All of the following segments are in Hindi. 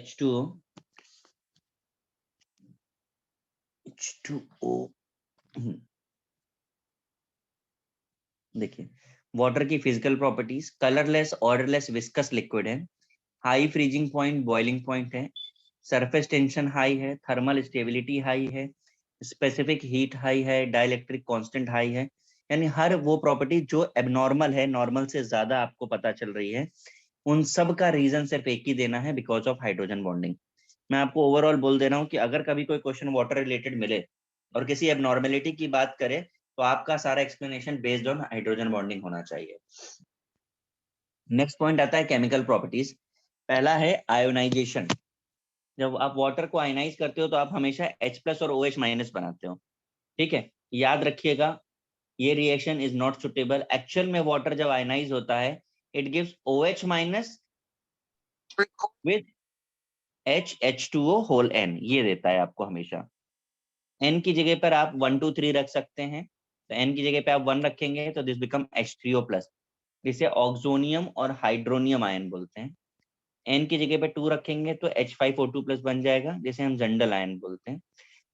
H2O H2O देखिए, वाटर की physical properties, colourless, odourless, viscous liquid है, high freezing point, boiling point है, सरफेस टेंशन हाई है, थर्मल स्टेबिलिटी हाई है, स्पेसिफिक हीट हाई है, डाइलेक्ट्रिक कांस्टेंट हाई है। यानी हर वो प्रॉपर्टी जो एबनॉर्मल है, नॉर्मल से ज्यादा आपको पता चल रही है, उन सब का रीजन सिर्फ एक ही देना है, बिकॉज ऑफ हाइड्रोजन बॉन्डिंग। मैं आपको ओवरऑल बोल दे रहा हूँ कि अगर कभी कोई क्वेश्चन वाटर रिलेटेड मिले और किसी एबनॉर्मेलिटी की बात करे, तो आपका सारा explanation based on hydrogen bonding होना चाहिए। नेक्स्ट पॉइंट आता है केमिकल प्रॉपर्टीज। पहला है आयोनाइजेशन। जब आप वाटर को आयनाइज करते हो तो आप हमेशा H+ और OH- बनाते हो, ठीक है। याद रखिएगा, ये reaction is not suitable. Actual में वाटर जब आयनाइज होता है, it gives OH- with HH2O whole N, ये देता है आपको हमेशा। N की जगह पर आप 1 2 3 रख सकते हैं, तो N की जगह पे आप 1 रखेंगे तो दिस बिकम H3O+, जिसे ऑक्सोनियम और हाइड्रोनियम आयन बोलते हैं। N की जगह पे 2 रखेंगे तो H5O2+ बन जाएगा, जिसे हम जंडल आयन बोलते हैं।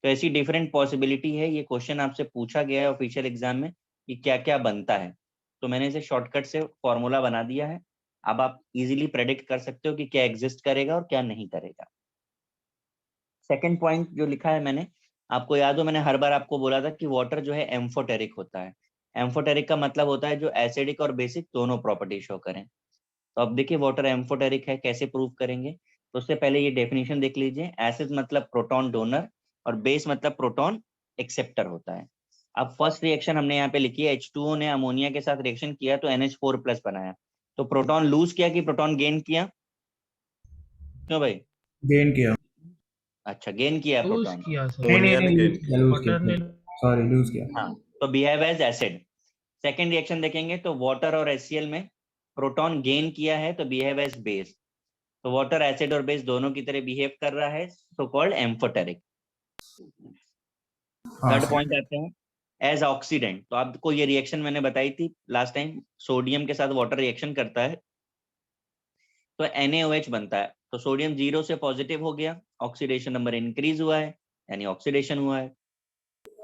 तो ऐसी डिफरेंट पॉसिबिलिटी है। ये क्वेश्चन आपसे पूछा गया है ऑफिशियल एग्जाम में कि क्या क्या बनता है, तो मैंने इसे शॉर्टकट से फॉर्मूला बना दिया है। अब आप इजीली प्रेडिक्ट कर सकते हो कि क्या एग्जिस्ट करेगा और क्या नहीं करेगा। सेकंड पॉइंट जो लिखा है मैंने, आपको याद हो मैंने हर बार आपको बोला था कि वाटर जो है एम्फोटेरिक होता है। एम्फोटेरिक का मतलब होता है जो एसिडिक और बेसिक दोनों प्रॉपर्टी शो करें। तो अब देखिए वाटर एम्फोटेरिक है, कैसे प्रूव करेंगे। तो उससे पहले ये डेफिनेशन देख लीजिए। एसिड मतलब प्रोटॉन डोनर और बेस मतलब प्रोटॉन एक्सेप्टर होता है। अब फर्स्ट रिएक्शन हमने यहाँ पे लिखी है, H2O ने अमोनिया के साथ रिएक्शन किया तो NH4+ बनाया। तो प्रोटॉन लूज किया कि प्रोटॉन गेन किया? क्यों भाई? गेन किया। अच्छा, गेन किया लूज प्रोटॉन। किया सर, नहीं नहीं अमोनिया ने नहीं, गेन लूज किया। किया, लूज वाटर किया, ने। सॉरी लूज किया। हाँ, तो behave as acid. Second reaction देखेंगे तो वाटर और HCl में प्रोटॉन गेन किया है तो बिहेव एज बेस। तो वाटर एसिड और बेस दोनों की तरह बिहेव कर रहा है, सो कॉल्ड एम्फोटेरिक। हाँ थर्ड सर। पॉइंट आते हैं एज ऑक्सीडेंट। तो आपको ये रिएक्शन मैंने बताई थी लास्ट टाइम, सोडियम के साथ वाटर रिएक्शन करता है तो NaOH बनता है। तो सोडियम 0 से पॉजिटिव हो गया, ऑक्सीडेशन नंबर इंक्रीज हुआ है, यानी ऑक्सीडेशन हुआ है।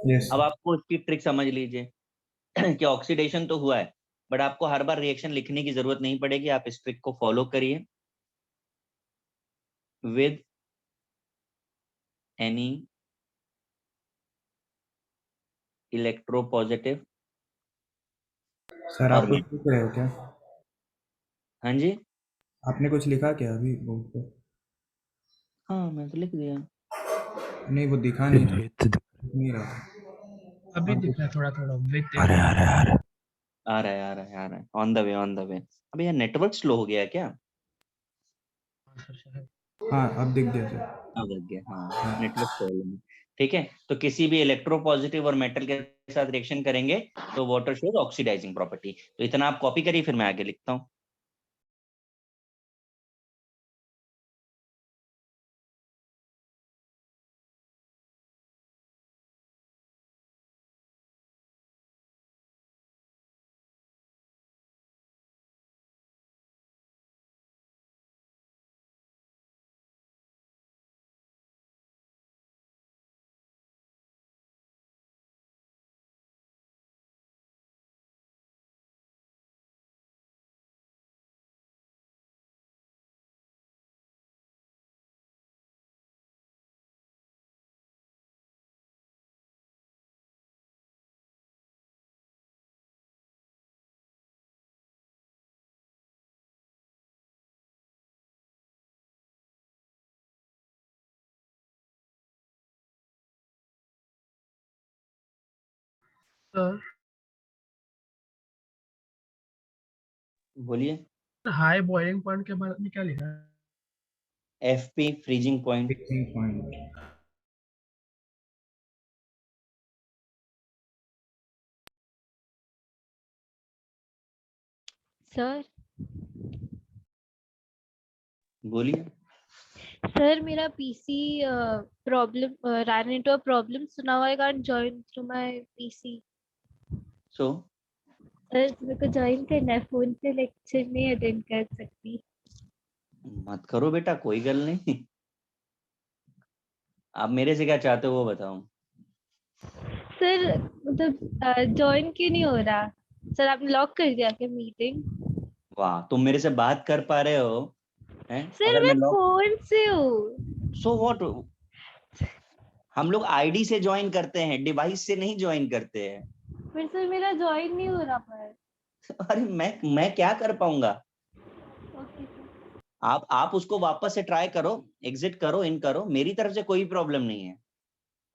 यस अब सर। आपको इसकी ट्रिक समझ लीजिए कि ऑक्सीडेशन तो हुआ है, बट आपको हर बार रिएक्शन लिखने की जरूरत नहीं पड़ेगी। आप इस ट्रिक को फॉलो करिए। विद एनी इलेक्ट्रोपॉजिटिव सर और आप कुछ लिख रहे हो क्या? हाँ जी, आपने कुछ लिखा क्या अभी बोर्ड पे? हाँ मैं तो लिख दिया। नहीं, वो दिखा नहीं रहा, दिख नहीं रहा था। अभी आप दिख कुछ रहा है थोड़ा थोड़ा विथ अरे एनी। अरे अरे आ रहा है आ रहा है आ रहा है, on the way on the way. अब यार नेटवर्क स्लो हो गया है क्या? सर शायद। हाँ अब दिख गया सर। अब लग गया, हाँ हाँ। नेटवर्क प्रॉब्लम है। ठीक है, तो किसी भी इलेक्ट्रोपॉजिटिव और मेटल के साथ रिएक्शन करेंगे तो वाटर शोज ऑक्सीडाइजिंग प्रॉपर्टी। तो इतना आप कॉपी करिए, फिर मैं आगे लिखता हूँ। सर बोलिए। हाई बॉइलिंग पॉइंट के बारे में क्या लिखा है? FP freezing point. Fixing point. Sir बोलिए। सर मेरा PC problem ran into a problem, so now I can't join through my PC. So sir मेरे को ज्वाइन करना है, फोन पे लेक्चर नहीं अटेंड कर सकती। मत करो बेटा, कोई गल नहीं। आप मेरे से क्या चाहते हो वो बताओ। सर मतलब ज्वाइन क्यों नहीं हो रहा? सर आपने लॉक कर दिया क्या मीटिंग? वाह, तुम मेरे से बात कर पा रहे हो हैं? सर अगर मैं मैं लॉक, फोन से हूँ। सो व्हाट, हम लोग आईडी से ज्वाइन करते हैं, डिवाइस से नहीं ज्वाइन करते हैं। फिर सर मेरा ज्वाइन नहीं हो रहा पर। अरे मैं क्या कर पाऊंगा। Okay sir. आप उसको वापस से ट्राई करो, एग्जिट करो, इन करो, मेरी तरफ से कोई प्रॉब्लम नहीं है।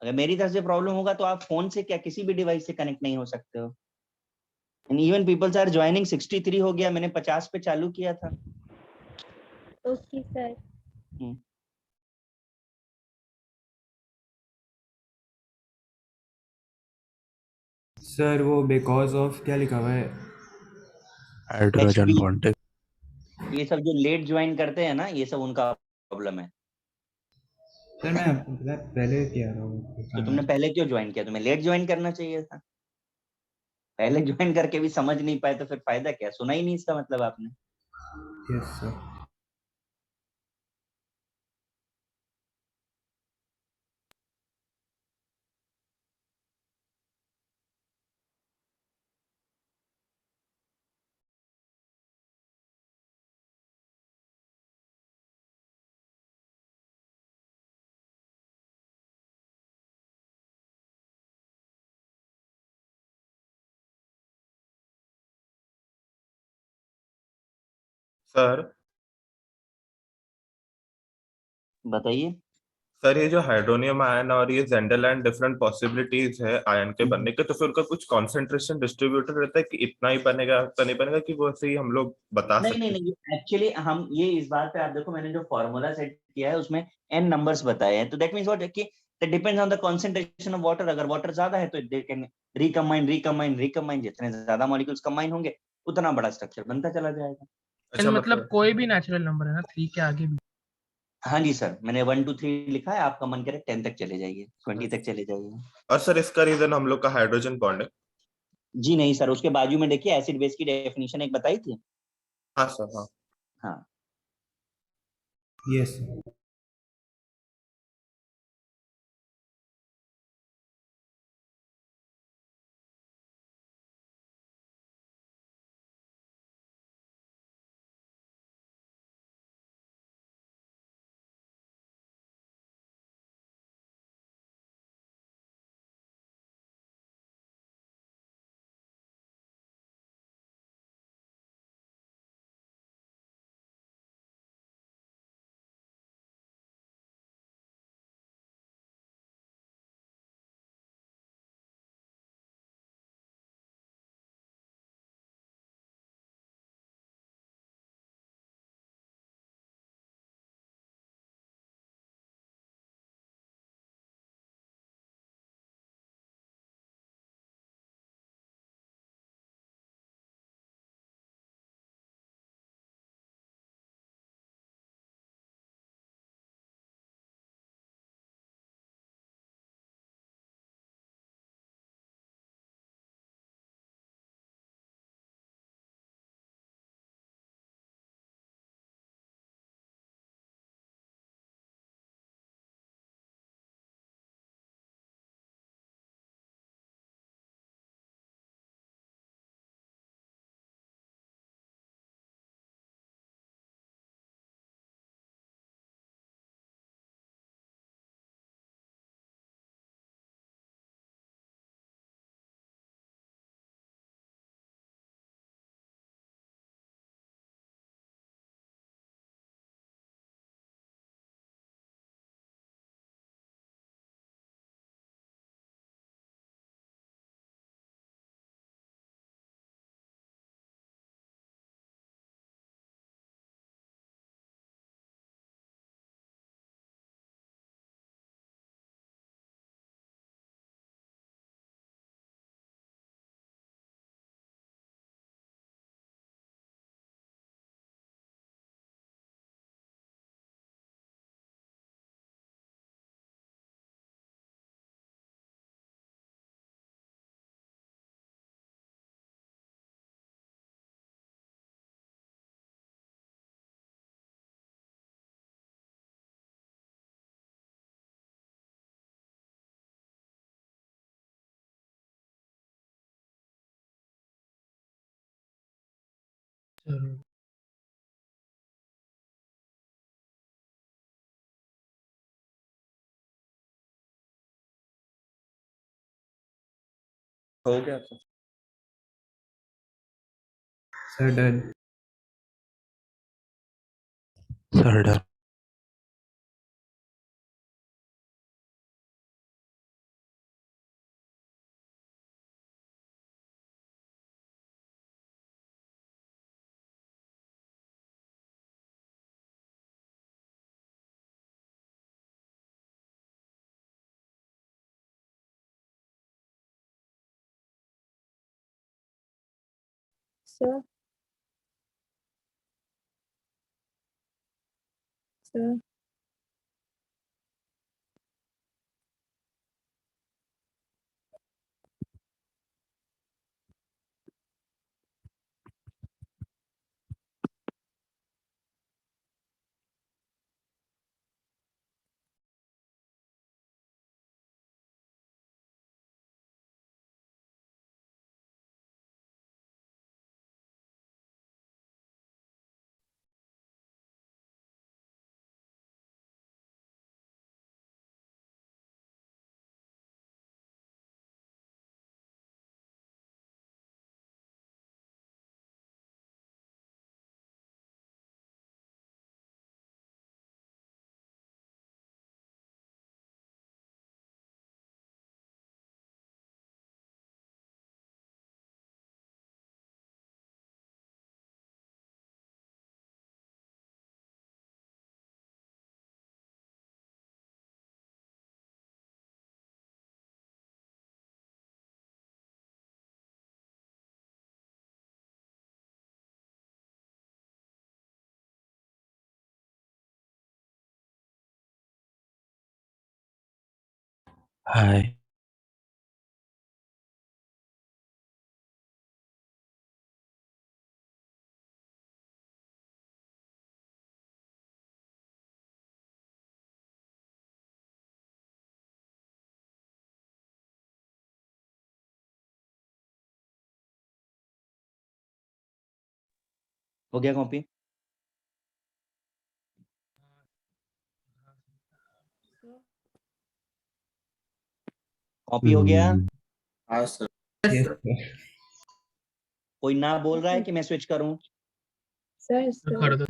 अगर मेरी तरफ से प्रॉब्लम होगा तो आप फोन से क्या किसी भी डिवाइस से कनेक्ट नहीं हो सकते हो। And even peoples are joining, 63 हो गया, मैंने 50 पे चालू किया था। Okay sir. हम्म। सर वो बिकॉज ऑफ क्या लिखा हुआ है? Hydrogen HB, bonding. ये सब जो लेट ज्वाइन करते हैं ना, ये सब उनका प्रॉब्लम है। सर मैं पहले किया रहा हूँ, तो दिखा तुमने नहीं। पहले क्यों ज्वाइन किया? तुम्हें लेट ज्वाइन करना चाहिए था। पहले ज्वाइन करके भी समझ नहीं पाए तो फिर फायदा क्या? सुना ही नहीं इसका मतलब आपने। Yes sir. सर बताइए। सर ये जो हाइड्रोनियम आयन और ये जेंडरलैंड डिफरेंट पॉसिबिलिटीज है आयन के बनने के, तो फिर उनका कुछ कॉन्सेंट्रेशन डिस्ट्रीब्यूटर रहता है कि इतना ही बनेगा, इतना नहीं बनेगा, कि वो ऐसे ही हम लोग बता नहीं नहीं सकते हैं? नहीं, एक्चुअली हम ये इस बात पे, आप देखो मैंने जो फॉर्मूला सेट किया है उसमें n नंबर्स बताए हैं, तो दैट मींस व्हाट कि that depends on the concentration of water. अगर वाटर ज्यादा है तो दे कैन रिकम्बाइन, जितने ज्यादा मॉलिक्यूल्स कंबाइन होंगे उतना बड़ा स्ट्रक्चर बनता चला जाएगा। अच्छा, मतलब कोई भी नेचुरल नंबर है ना 3 के आगे भी? हाँ जी सर, मैंने 1 2 3 लिखा है, आपका मन करे 10 तक चले जाइए, 20 तक चले जाइए। और सर इसका रीजन हम लोग का हाइड्रोजन बॉन्ड है? जी नहीं सर, उसके बाजू में देखिए एसिड बेस की डेफिनेशन एक बताई थी। हाँ सर, हाँ। हाँ। Yes sir. जरूर। हो गया तो sir done. Sir done. Sir, sir, हाय। हो गया कॉपी? कॉपी हो गया? हाँ सर। Yes sir. कोई ना बोल रहा है कि मैं स्विच करूं? sir, कर sir. दो।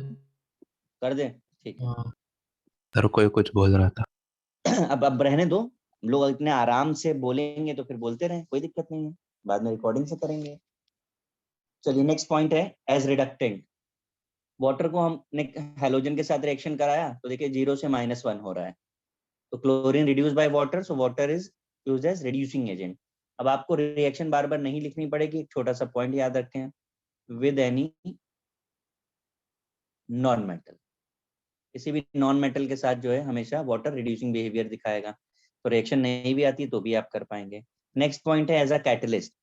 कर दे, ठीक है। हाँ, सर कोई कुछ बोल रहा था। अब रहने दो, लोग इतने आराम से बोलेंगे तो फिर बोलते रहें, कोई दिक्कत नहीं है, बाद में रिकॉर्डिंग से करेंगे। चलिए नेक्स्ट पॉइंट है एज रिडक्टेंट। वाटर को हमने हैलोजन के साथ रिएक्शन कराया तो देखिए 0 से -1 हो रहा है, तो chlorine reduce by water, so water is used as reducing agent. अब आपको रिएक्शन बार बार नहीं लिखनी पड़ेगी, एक छोटा सा पॉइंट याद रखें, विद एनी नॉन मेटल, किसी भी नॉन मेटल के साथ जो है हमेशा वाटर रिड्यूसिंग बिहेवियर दिखाएगा। तो रिएक्शन नहीं भी आती तो भी आप कर पाएंगे। नेक्स्ट पॉइंट है एज अ कैटलिस्ट।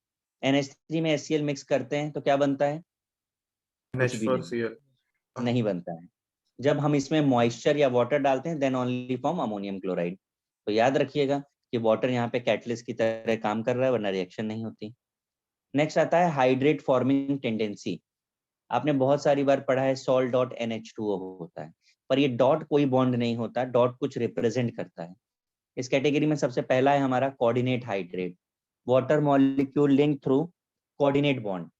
NH3 में HCl मिक्स करते हैं तो क्या बनता है? कुछ भी नहीं, नहीं बनता है। जब हम इसमें मॉइस्चर या वाटर डालते हैं then only form ammonium chloride. तो याद रखिएगा कि वाटर यहाँ पे कैटलिस्ट की तरह काम कर रहा है, वरना रिएक्शन नहीं होती। नेक्स्ट आता है हाइड्रेट फॉर्मिंग टेंडेंसी। आपने बहुत सारी बार पढ़ा है Sol डॉट NH2O होता है, पर ये डॉट कोई बॉन्ड नहीं होता, डॉट कुछ रिप्रेजेंट करता है। इस कैटेगरी में सबसे पहला है हमारा coordinate hydrate, water molecule link through coordinate bond.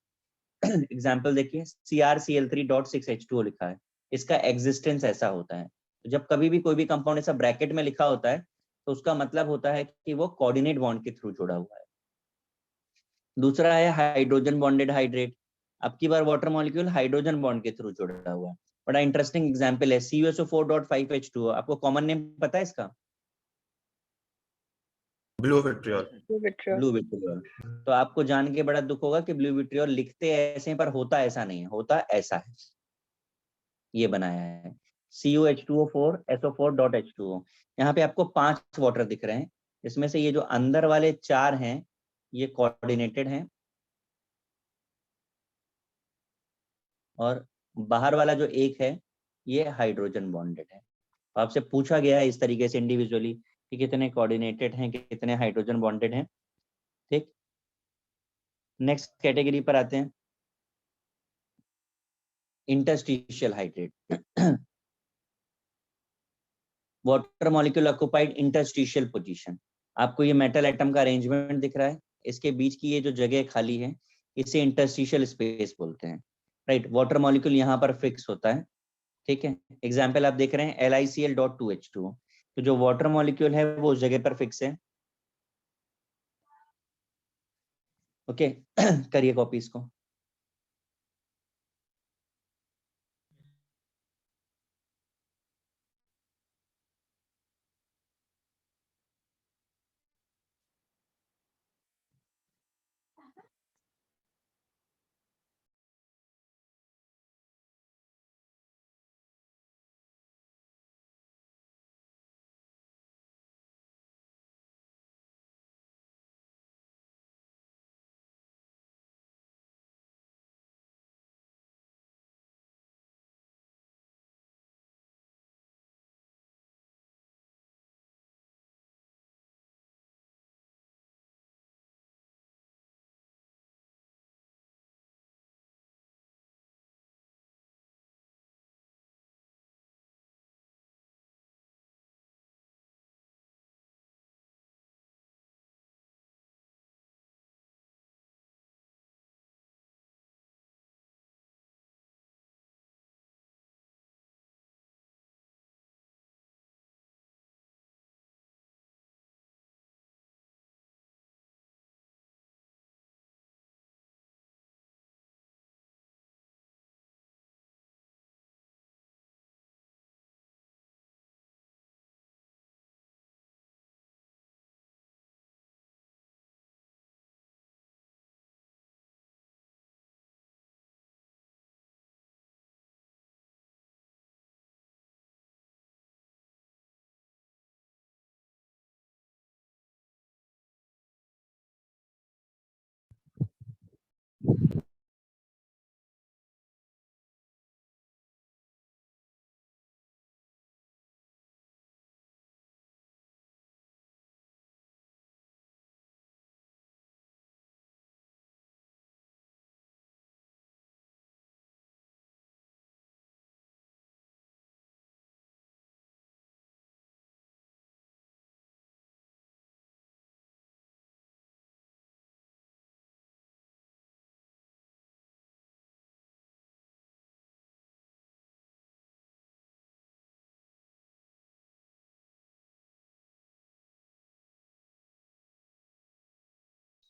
Example देखिए CrCl3.6H2O लिखा है, इसका एग्जिस्टेंस ऐसा होता है। तो जब कभी भी कोई भी कंपाउंड ऐसा ब्रैकेट में लिखा होता है तो उसका मतलब होता है कि वो कोऑर्डिनेट बॉन्ड के थ्रू जुड़ा हुआ है। दूसरा है हाइड्रोजन बॉन्डेड हाइड्रेट। अब की बार वाटर मॉलिक्यूल हाइड्रोजन बॉन्ड के थ्रू जुड़ा हुआ है। बड़ा इंटरेस्टिंग एग्जांपल है CuSO4.5H2O। आपको कॉमन नेम पता है इसका? Blue vitriol. Blue vitriol. तो आपको जान के बड़ा दुख होगा कि ब्लू विट्रियोल लिखते ऐसे हैं पर होता ऐसा नहीं है, होता ऐसा है। ये बनाया है CuH2O4SO4.H2O। यहाँ पे आपको 5 वाटर दिख रहे हैं, इसमें से ये जो अंदर वाले 4 हैं ये कोऑर्डिनेटेड हैं, और बाहर वाला जो एक है ये हाइड्रोजन बॉन्डेड है। आपसे पूछा गया है इस तरीके से इंडिविजुअली कि कितने कोऑर्डिनेटेड हैं, कितने हाइड्रोजन बॉन्डेड हैं। ठीक, नेक्स्ट कैटेगरी पर आते हैं। interstitial hydrate. Water molecule occupied interstitial position. आपको ये मेटल एटम का अरेंजमेंट दिख रहा है, इसके बीच की ये जो जगह खाली है इसे इंटरस्टिशियल स्पेस बोलते हैं, राइट. वाटर मॉलिक्यूल यहाँ पर फिक्स होता है, ठीक है. एग्जाम्पल आप देख रहे हैं LiCl.2H2O, तो जो वाटर मॉलिक्यूल है वो उस जगह पर फिक्स है. ओके करिए कॉपी इसको.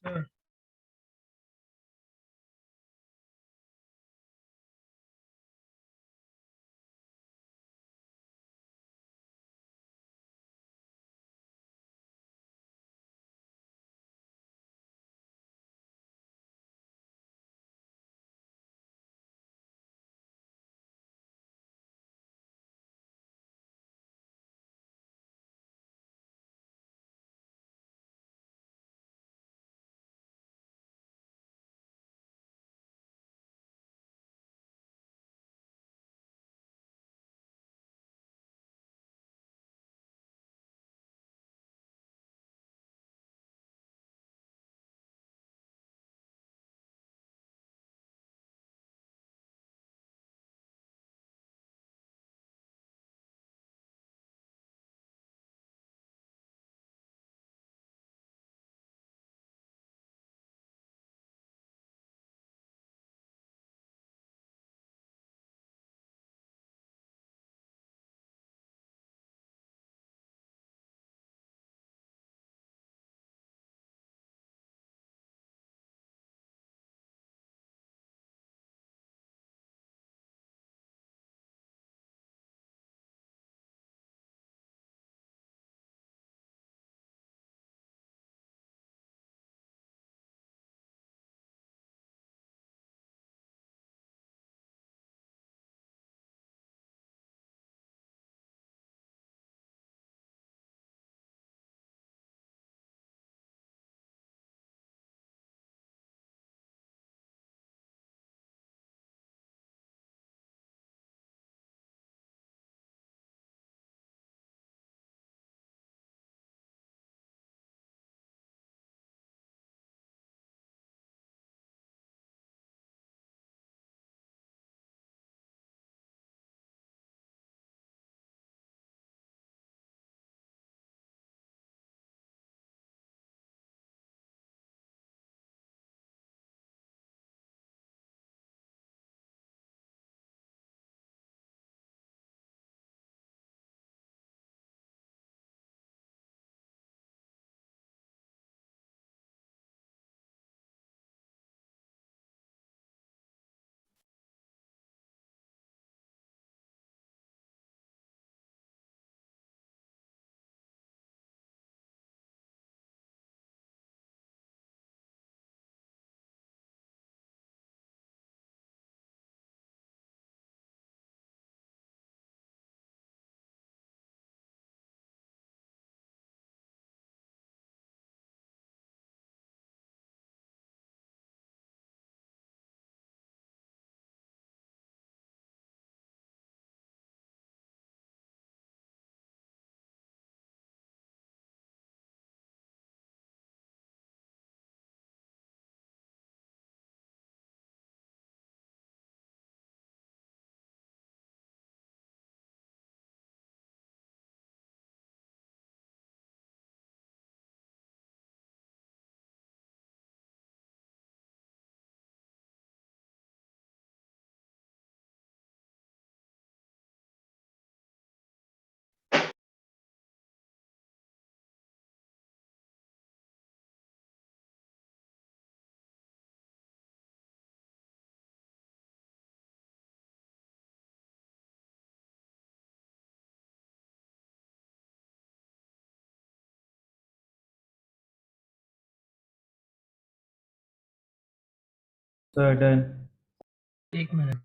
Sir. Sir done. एक मिनट।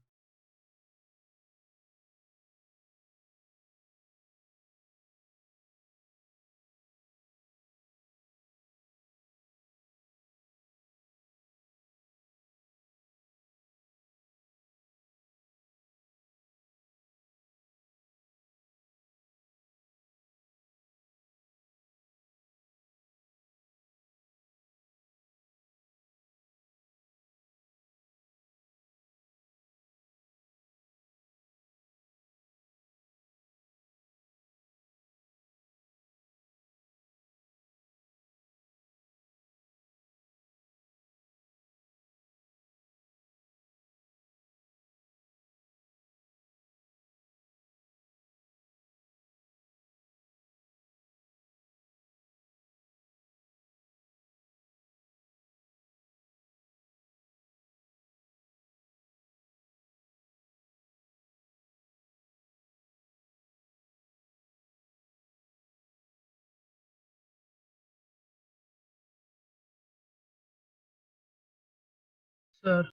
सर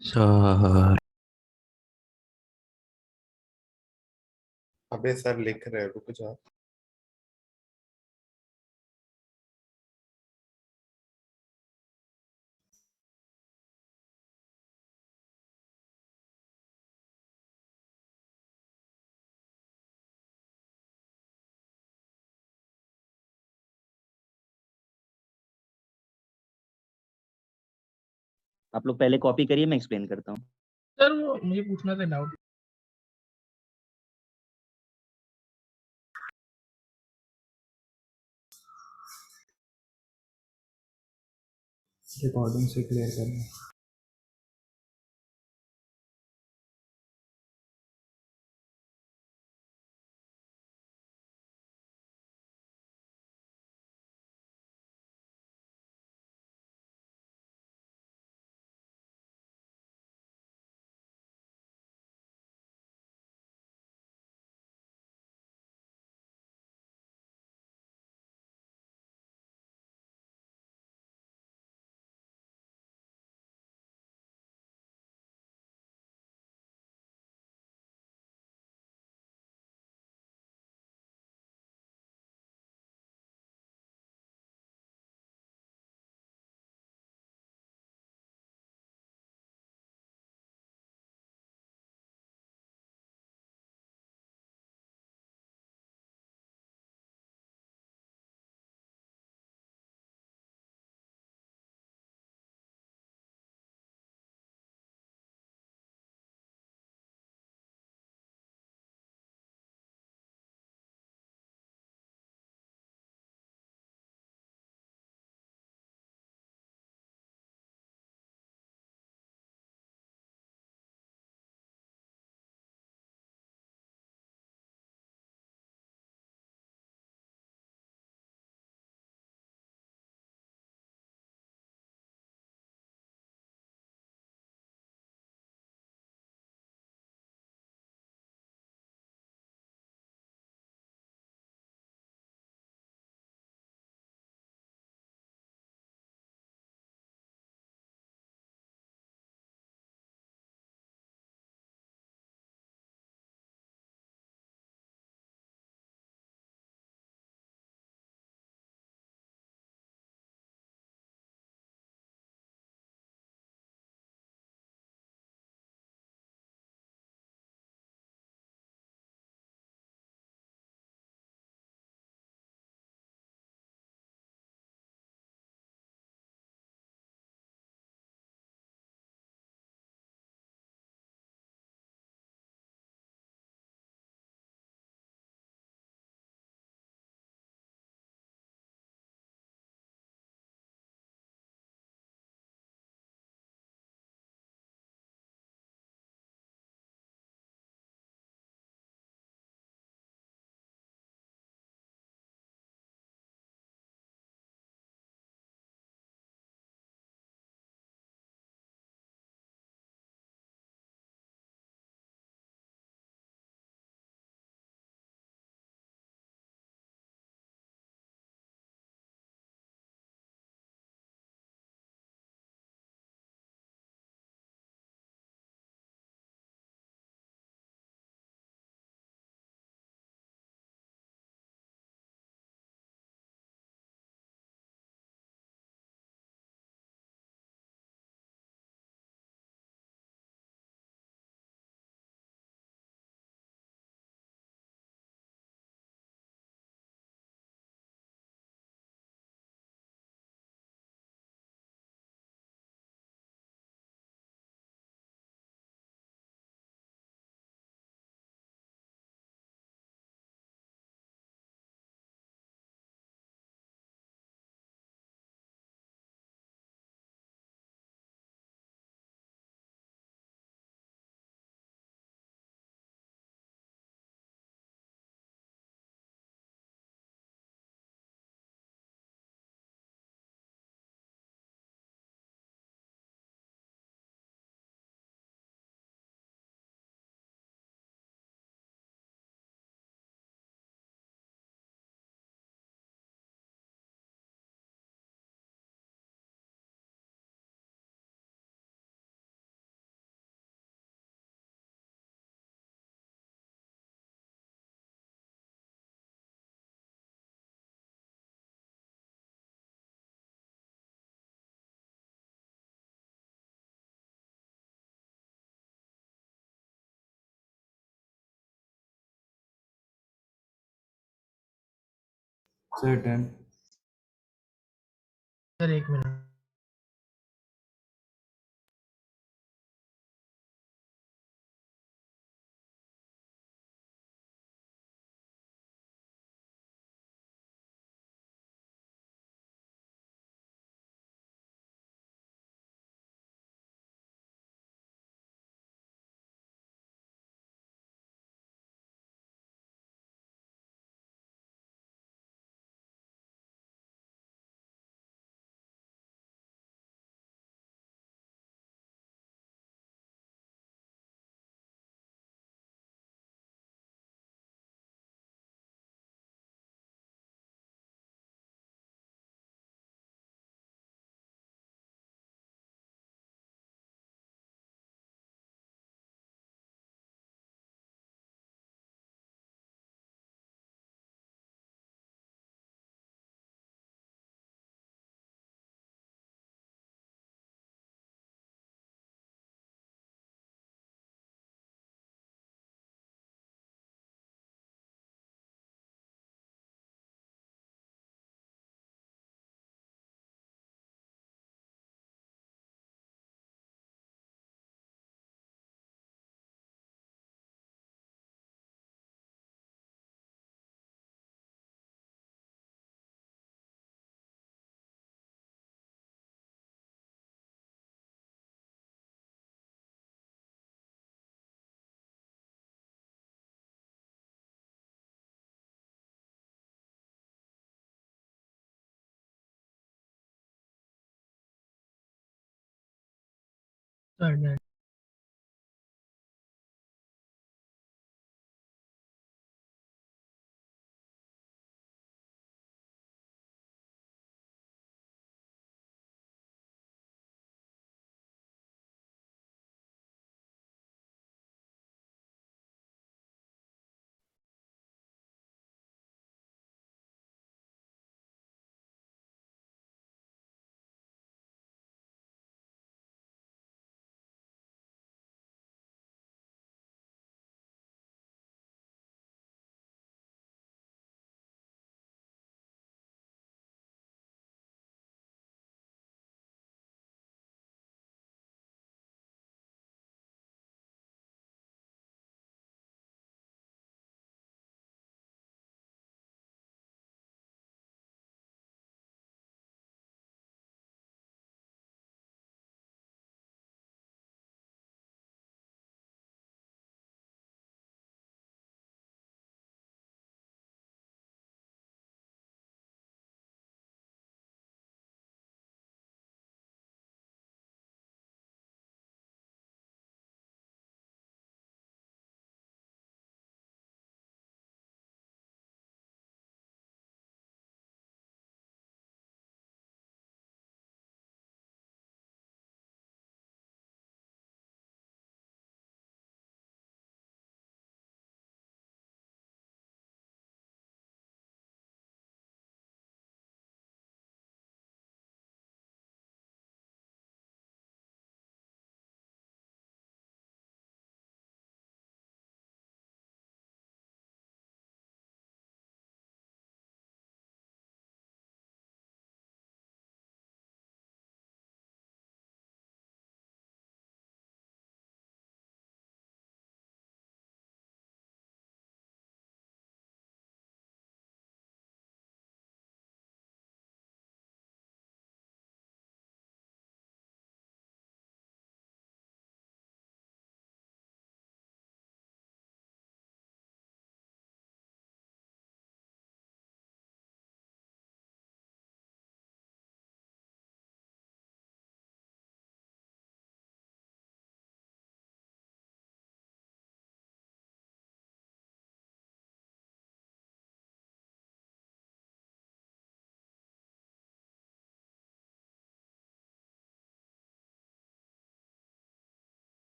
सर अबे सर लिख रहे हैं, रुक जाओ। आप लोग पहले कॉपी करिए, मैं एक्सप्लेन करता हूँ। सर वो मुझे पूछना था डाउट। रिकॉर्डिंग से क्लियर करना। सर 10. सर एक मिनट। Sir done.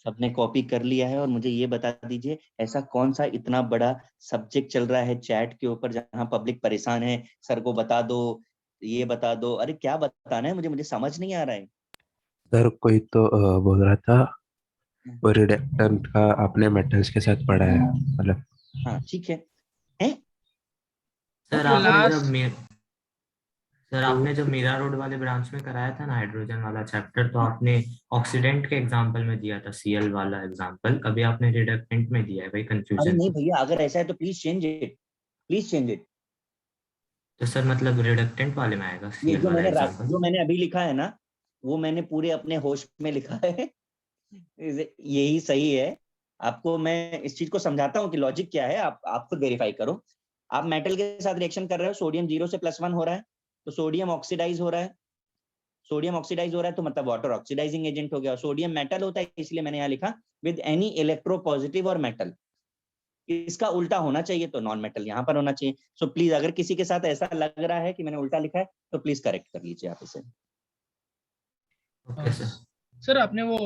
सबने कॉपी कर लिया है और मुझे ये बता दीजिए ऐसा कौन सा इतना बड़ा सब्जेक्ट चल रहा है चैट के ऊपर जहां पब्लिक परेशान है, सर को बता दो, ये बता दो, अरे क्या बताना है मुझे, मुझे समझ नहीं आ रहा है। सर कोई तो बोल रहा था वो रिडक्टेंट का आपने मेटल्स के साथ पढ़ा है मतलब। हाँ ठीक है, हैं? सर वो आपने जब लास्ट सर आपने जब मीरा रोड वाले ब्रांच में कराया था ना हाइड्रोजन वाला चैप्टर, तो आपने ऑक्सीडेंट के एग्जांपल में दिया था सीएल वाला एग्जांपल, अभी आपने रिडक्टेंट में दिया है, भाई अरे कंफ्यूजन नहीं था। भैया, अगर ऐसा है तो please change it, please change it. तो सर मतलब रिडक्टेंट वाले में आएगा ये सीएल वाला एग्जांपल। जो मैंने अभी लिखा है ना, वो मैंने पूरे अपने होश में लिखा है। यही सही है। आपको मैं इस चीज को समझाता हूँ कि लॉजिक क्या है, आप खुद वेरीफाई करो। आप मेटल के साथ रिएक्शन कर रहे हो, सोडियम 0 से +1 हो रहा है, तो सोडियम ऑक्सीडाइज हो रहा है। सोडियम ऑक्सीडाइज हो रहा है तो मतलब वाटर ऑक्सीडाइजिंग एजेंट हो गया। सोडियम मेटल होता है, इसलिए मैंने यहाँ लिखा विद एनी इलेक्ट्रोपॉजिटिव और मेटल। इसका उल्टा होना चाहिए तो नॉन मेटल यहाँ पर होना चाहिए। सो प्लीज अगर किसी के साथ ऐसा लग रहा है कि मैंने उल्टा लिखा है तो प्लीज करेक्ट कर लीजिए आप इसे। Okay sir. सर आपने वो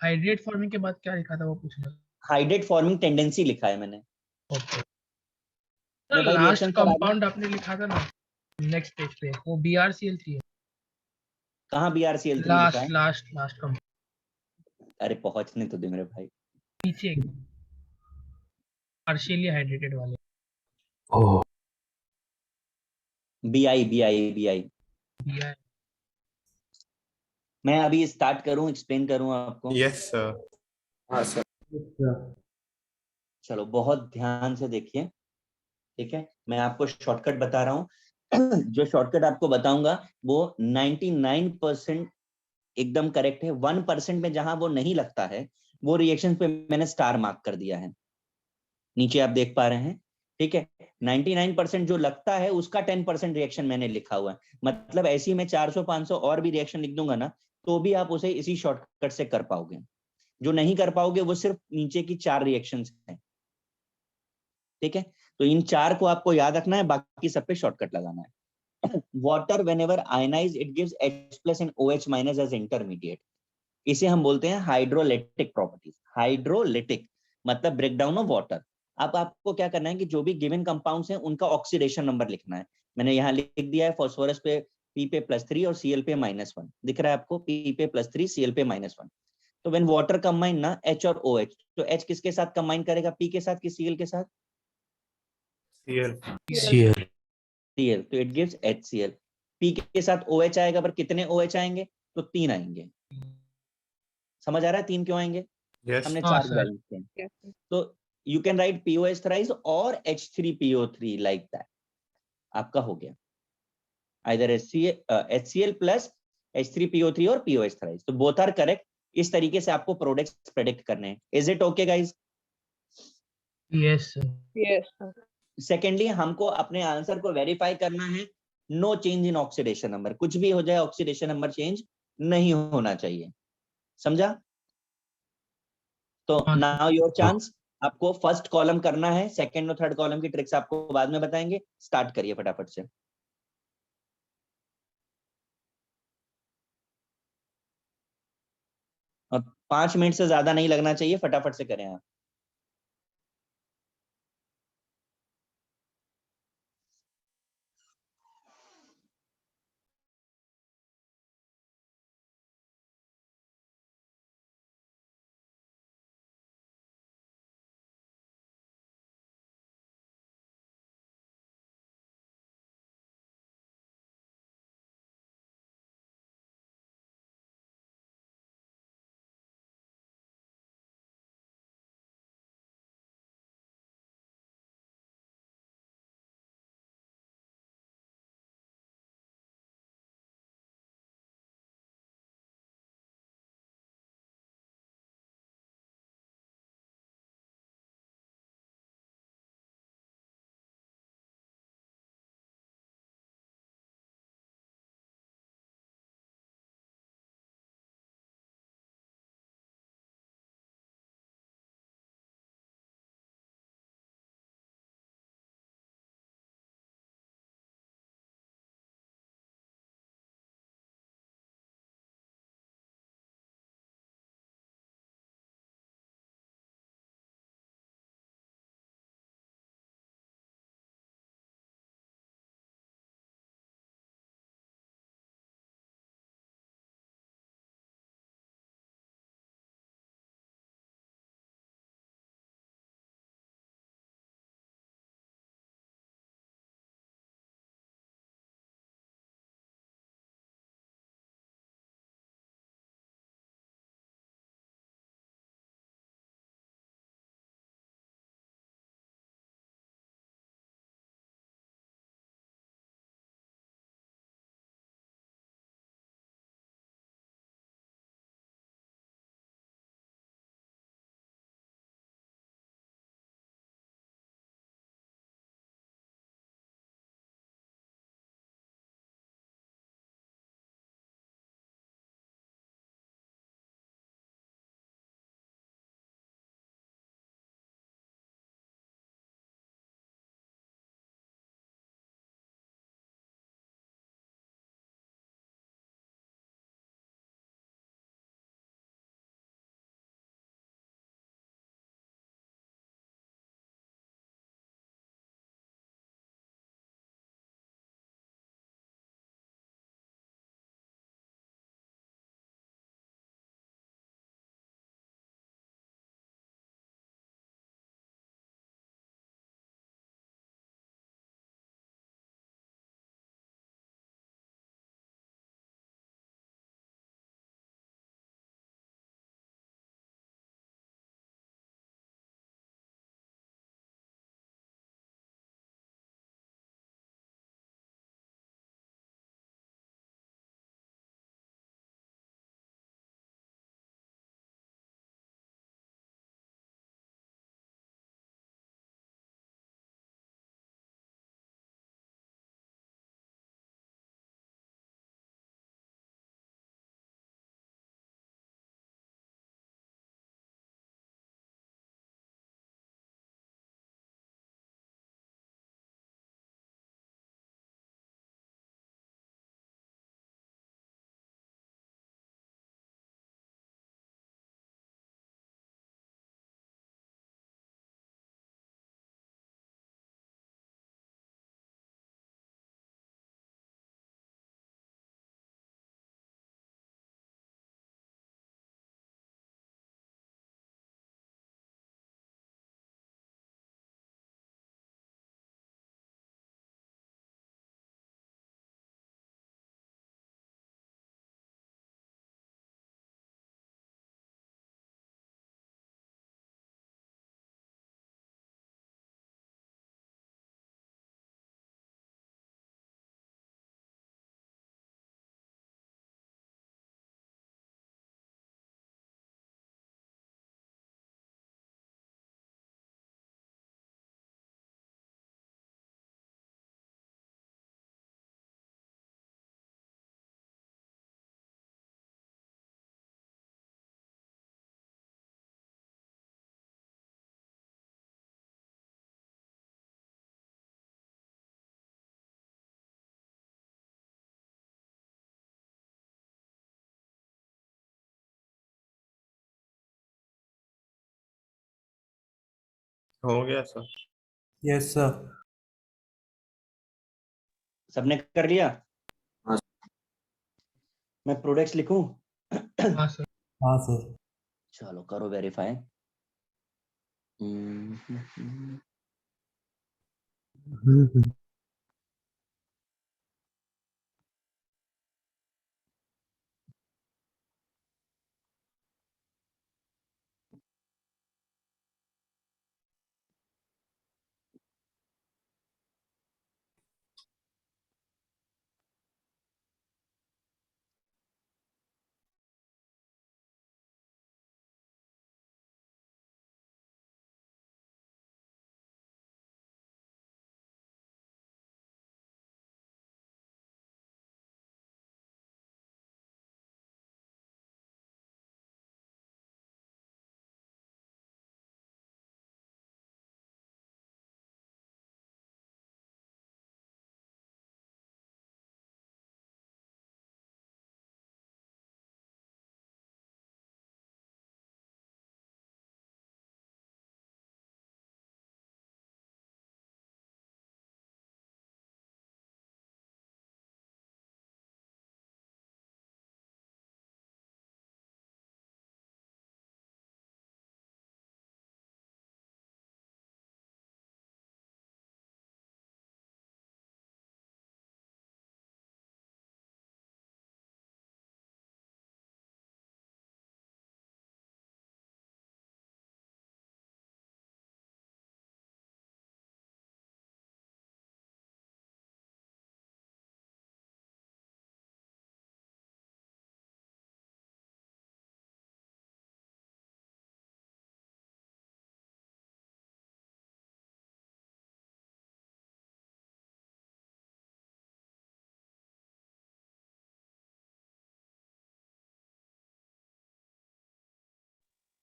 हाइड्रेट फॉर्मिंग के बाद क्या लिखा था वो पूछना। हाइड्रेट फॉर्मिंग टेंडेंसी लिखा है मैंने। ओके सर, मैं भाई लास्ट रिएक्शन पर आ गया। कंपाउंड आपने लिखा था ना नेक्स्ट पेज पे, वो BrCl3 है। कहाँ BrCl3 लिखा लास्ट है? लास्ट लास्ट कंपाउंड अरे पहुंचने तो दे मेरे भाई। नीचे पार्शियली हाइड्रेटेड वाले। ओह BI। दिया है। मैं अभी स्टार्ट करूं, एक्सप्लेन करूं आपको? Yes sir. हाँ सर। चलो बहुत ध्यान से देखिए, ठीक है? मैं आपको शॉर्टकट बता रहा हूँ। जो शॉर्टकट आपको बताऊंगा वो 99% एकदम करेक्ट है। 1% में जहां वो नहीं लगता है, वो रिएक्शन पे मैंने स्टार मार्क कर दिया है, नीचे आप देख पा रहे हैं, ठीक है? 99% जो लगता है उसका 10% रिएक्शन मैंने लिखा हुआ है। मतलब ऐसी मैं 400-500 और भी रिएक्शन लिख दूंगा ना, तो भी आप उसे इसी शॉर्टकट से कर पाओगे। जो नहीं कर पाओगे वो सिर्फ नीचे की 4 रिएक्शंस हैं, ठीक है? तो इन 4 को आपको याद रखना है, बाकी सब पे शॉर्टकट लगाना है। Water whenever ionise it gives H+ and OH- as intermediate. इसे हम बोलते हैं हाइड्रोलिटिक प्रॉपर्टीज। हाइड्रोलिटिक मतलब ब्रेकडाउन ऑफ वाटर। अब आपको क्या करना है कि जो भी गिवन कंपाउंड्स हैं उनका ऑक्सीडेशन नंबर लिखना है। मैंने यहाँ लिख दिया है, फास्फोरस पे P पे +3 और Cl पे -1 दिख रहा है आपको, P पे +3 Cl पे -1। तो व्हेन वाटर कंबाइन ना H और OH, तो H किसके साथ कंबाइन करेगा, P के साथ कि Cl के साथ? सीएल। सीएल Cl, तो इट गिव्स HCl। P के साथ OH आएगा, पर कितने OH आएंगे? तो 3 आएंगे। समझ आ रहा है 3 क्यों आएंगे? यस। हमने हाँ 4 सर। वैल्यूज थे। तो you can write POH thrice और H3PO3 लाइक दैट। आपका हो गया आइदर HCl प्लस H3PO3 और POH थ्राइस, तो बोथ आर करेक्ट। इस तरीके से आपको प्रोडक्ट्स प्रेडिक्ट करने हैं। Is it okay guys? Yes sir. Yes, sir. Secondly हमको अपने आंसर को वेरीफाई करना है। No change in oxidation number, कुछ भी हो जाए ऑक्सीडेशन नंबर चेंज नहीं होना चाहिए। समझा? तो हाँ सर। Now your chance. आपको फर्स्ट कॉलम करना है, सेकंड और थर्ड कॉलम की ट्रिक्स आपको बाद में बताएंगे। स्टार्ट करिए फटाफट से। और 5 मिनट से ज्यादा नहीं लगना चाहिए, फटाफट से करें आप। हो गया सर। Yes sir. सबने कर लिया? हाँ। मैं प्रोडक्ट्स लिखूं? हाँ सर। हाँ सर। चलो करो वेरीफाई।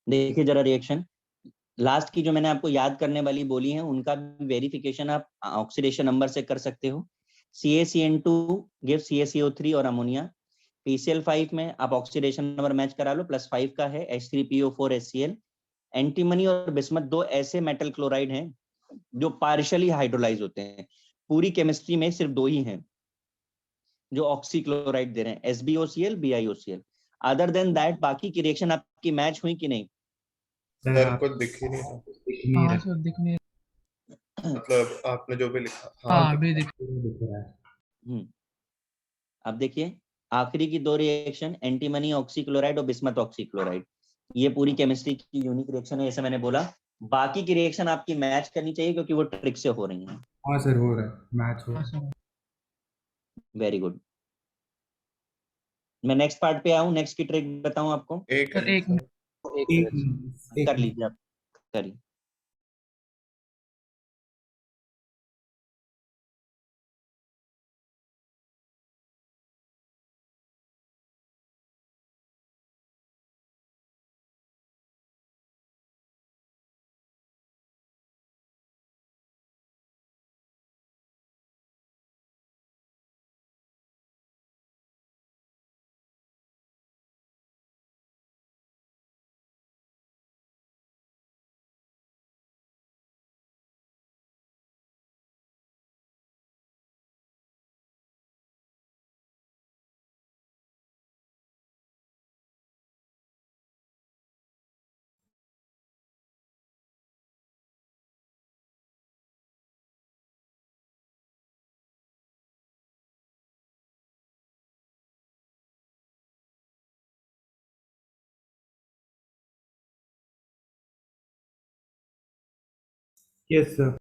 देखिए जरा रिएक्शन। लास्ट की जो मैंने आपको याद करने वाली बोली है उनका भी वेरिफिकेशन आप ऑक्सीडेशन नंबर से कर सकते हो। CaCN2 गिव CaCO3 और अमोनिया। PCl5 में आप ऑक्सीडेशन नंबर मैच करा लो, +5 का है H3PO4HCl। एंटीमनी और बिस्मथ दो ऐसे मेटल क्लोराइड हैं जो पार्शियली हाइड्रोलाइज होते हैं। पूरी केमिस्ट्री में सिर्फ दो ही हैं जो ऑक्सी क्लोराइड दे रहे हैं, SbOCl BiOCl। Other than that बाकी की रिएक्शन आपकी मैच हुई कि नहीं? सर कुछ दिख ही नहीं रहा। दिख नहीं हाँ रहा। सर दिखने। मतलब आपने जो भी लिखा, हाँ हाँ अभी दिख। दिख रहा है। अब देखिए आखिरी की दो रिएक्शन, एंटीमनी ऑक्सीक्लोराइड और बिस्मथ ऑक्सीक्लोराइड, ये पूरी केमिस्ट्री की यूनिक रिएक्शन है, जैसे मैंने बोला। बाकी की रिएक्शन आपकी मैच करनी चाहिए क्योंकि वो ट्रिक से हो रही हैं। हाँ सर हो रहा है, मैच हो हाँ रहा है। सर। Very good. मैं नेक्स्ट पार्ट पे आऊं, नेक्स्ट की ट्रिक बताऊं आपको? एक सर एक सर। एक कर मिनट। लीजिए आप, करिए। Yes sir.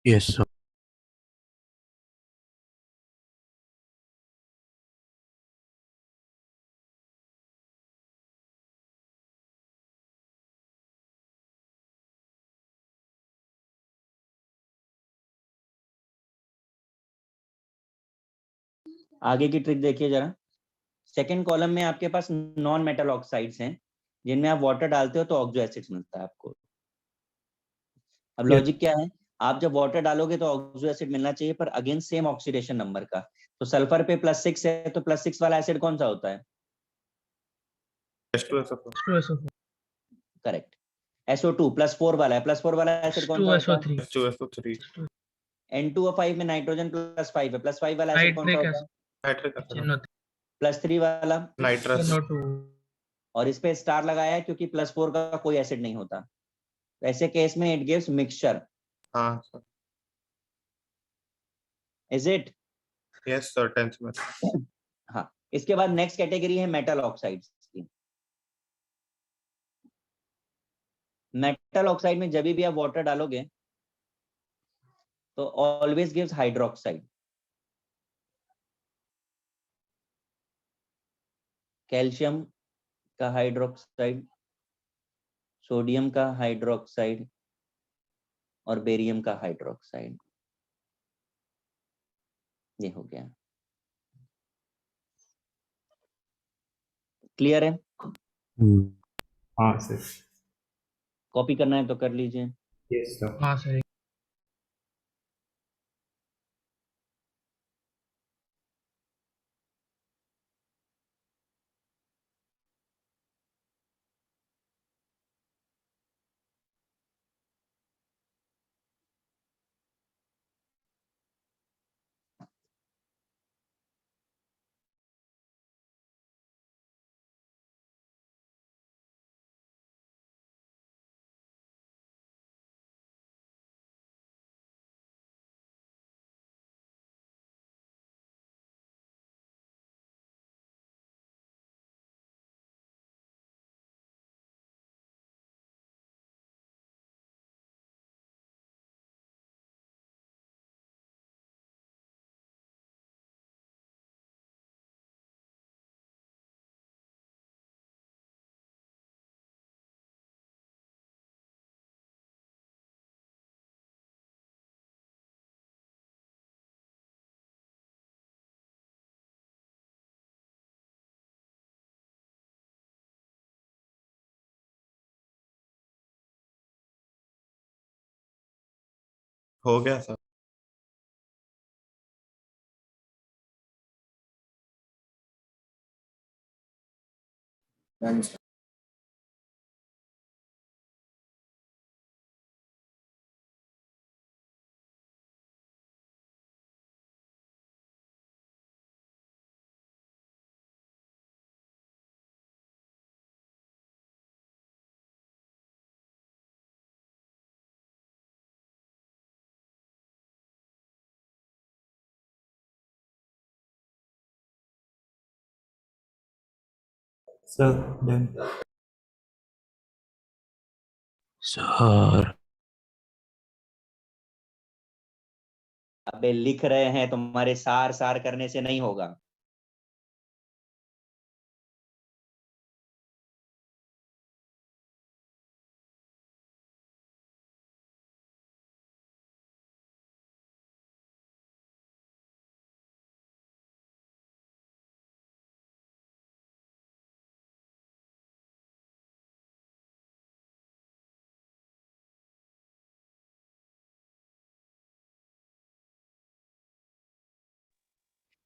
Yes sir. आगे की ट्रिक देखिए जरा। सेकंड कॉलम में आपके पास नॉन मेटल ऑक्साइड्स हैं जिनमें आप वाटर डालते हो तो ऑक्सो एसिड्स मिलता है आपको। अब लॉजिक क्या है, आप जब वाटर डालोगे तो ऑक्सो एसिड मिलना चाहिए, पर अगेन सेम ऑक्सीडेशन नंबर का। तो सल्फर पे +6 है तो +6 वाला एसिड कौन सा होता है? H2SO4 H2SO4 correct. SO2 +4 वाला है, +4 वाला एसिड कौन सा होता है? H2SO3 H2SO3 N2O5 में नाइट्रोजन +5 है, +5 वाला एसिड कौन सा नाइट्रिक होता है? नाइट्रिक एसिड एसिड +3 वाला, नाइट्रस NO2 और इस पे स्टार लगाया है क्योंकि +4 का कोई एसिड नहीं होता। तो ऐसे केस में इट गिव्स मिक्सचर, हाँ sir is it? Yes sir 10th में हाँ, इसके बाद नेक्स्ट कैटेगरी है मेटल ऑक्साइड्स की। मेटल ऑक्साइड में जब भी आप वाटर डालोगे तो ऑलवेज गिव्स हाइड्रोक्साइड। कैल्शियम का हाइड्रोक्साइड, सोडियम का हाइड्रोक्साइड और बेरियम का हाइड्रोक्साइड। ये हो गया, क्लियर है? हाँ सर। कॉपी करना है तो कर लीजिए। Yes sir. हाँ सर। हो गया सर। Sir done. सर अबे लिख रहे हैं, तुम्हारे सार सार करने से नहीं होगा।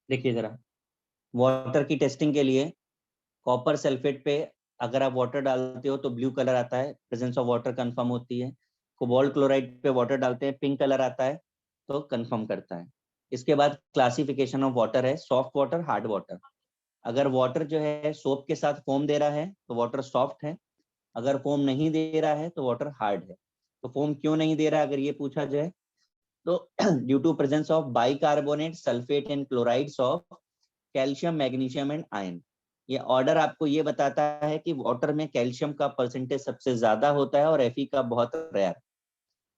देखिए जरा, वाटर की टेस्टिंग के लिए कॉपर सल्फेट पे अगर आप वाटर डालते हो तो ब्लू कलर आता है, प्रेजेंस ऑफ वाटर कंफर्म होती है। कोबाल्ट क्लोराइड पे वाटर डालते हैं, पिंक कलर आता है तो कंफर्म करता है। इसके बाद क्लासिफिकेशन ऑफ वाटर है, सॉफ्ट वाटर, हार्ड वाटर। अगर वाटर जो है सोप के साथ फोम दे रहा है तो वाटर सॉफ्ट है, अगर फोम नहीं दे रहा है तो वाटर हार्ड है। तो फोम क्यों नहीं दे रहा है अगर ये पूछा जाए तो due to presence of bicarbonate, sulphate and chlorides of calcium, magnesium and ion. ये ऑर्डर आपको ये बताता है कि वाटर में कैल्शियम का परसेंटेज सबसे ज्यादा होता है और Fe का बहुत रेयर।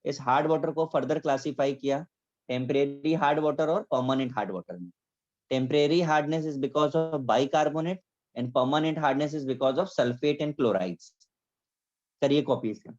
इस हार्ड वाटर को फर्दर क्लासिफाई किया टेम्परेरी हार्ड वाटर और परमानेंट हार्ड वाटर में। Temporary hardness is because of bicarbonate and permanent hardness is because of sulphate and chlorides. करिए कॉपी इसका।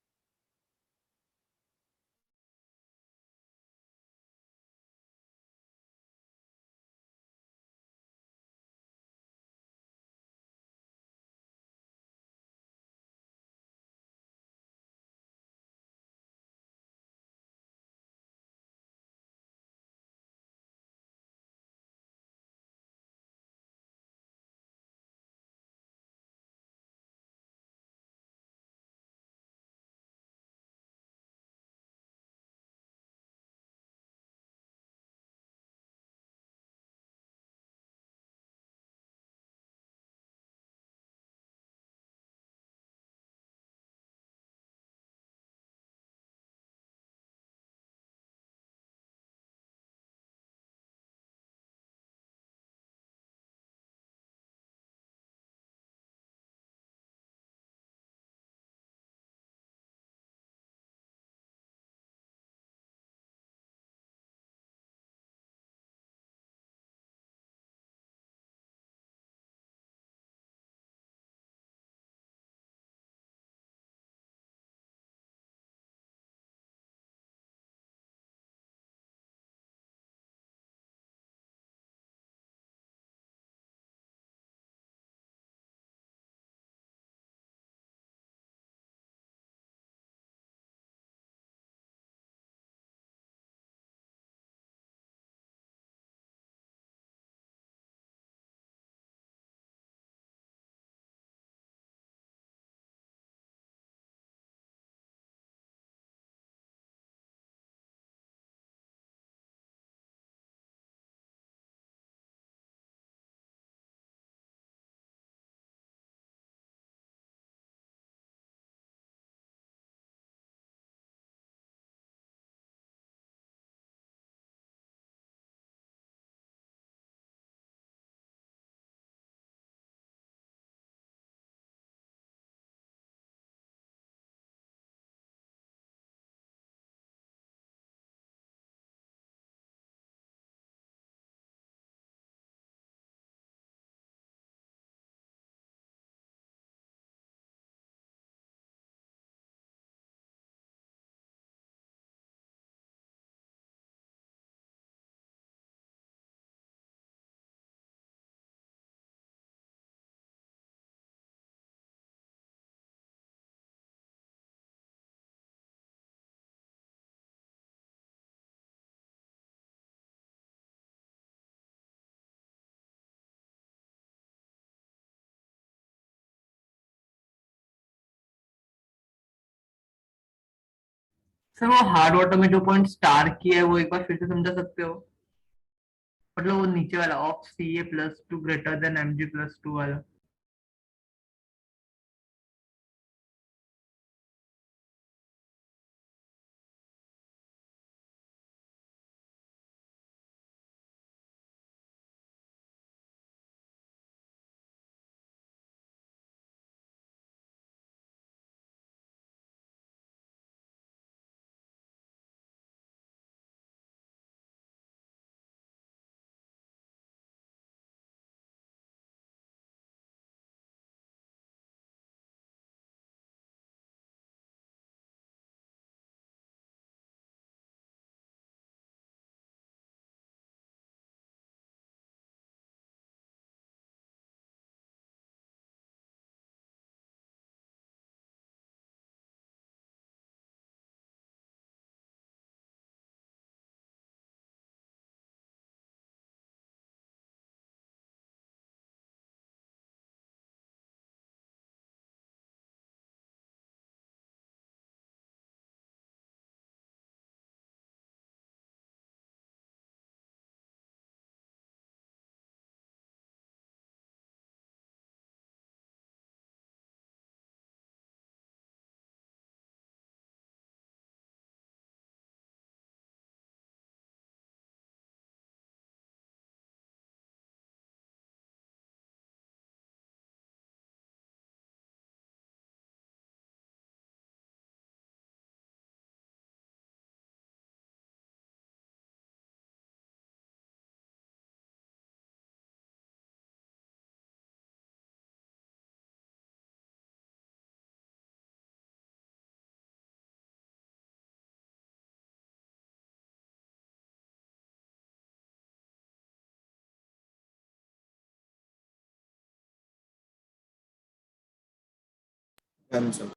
सर वो हार्ड वाटर में जो पॉइंट स्टार की है वो एक बार फिर से समझा सकते हो? मतलब वो नीचे वाला of C A plus two greater than M G plus two वाला। Done, sir.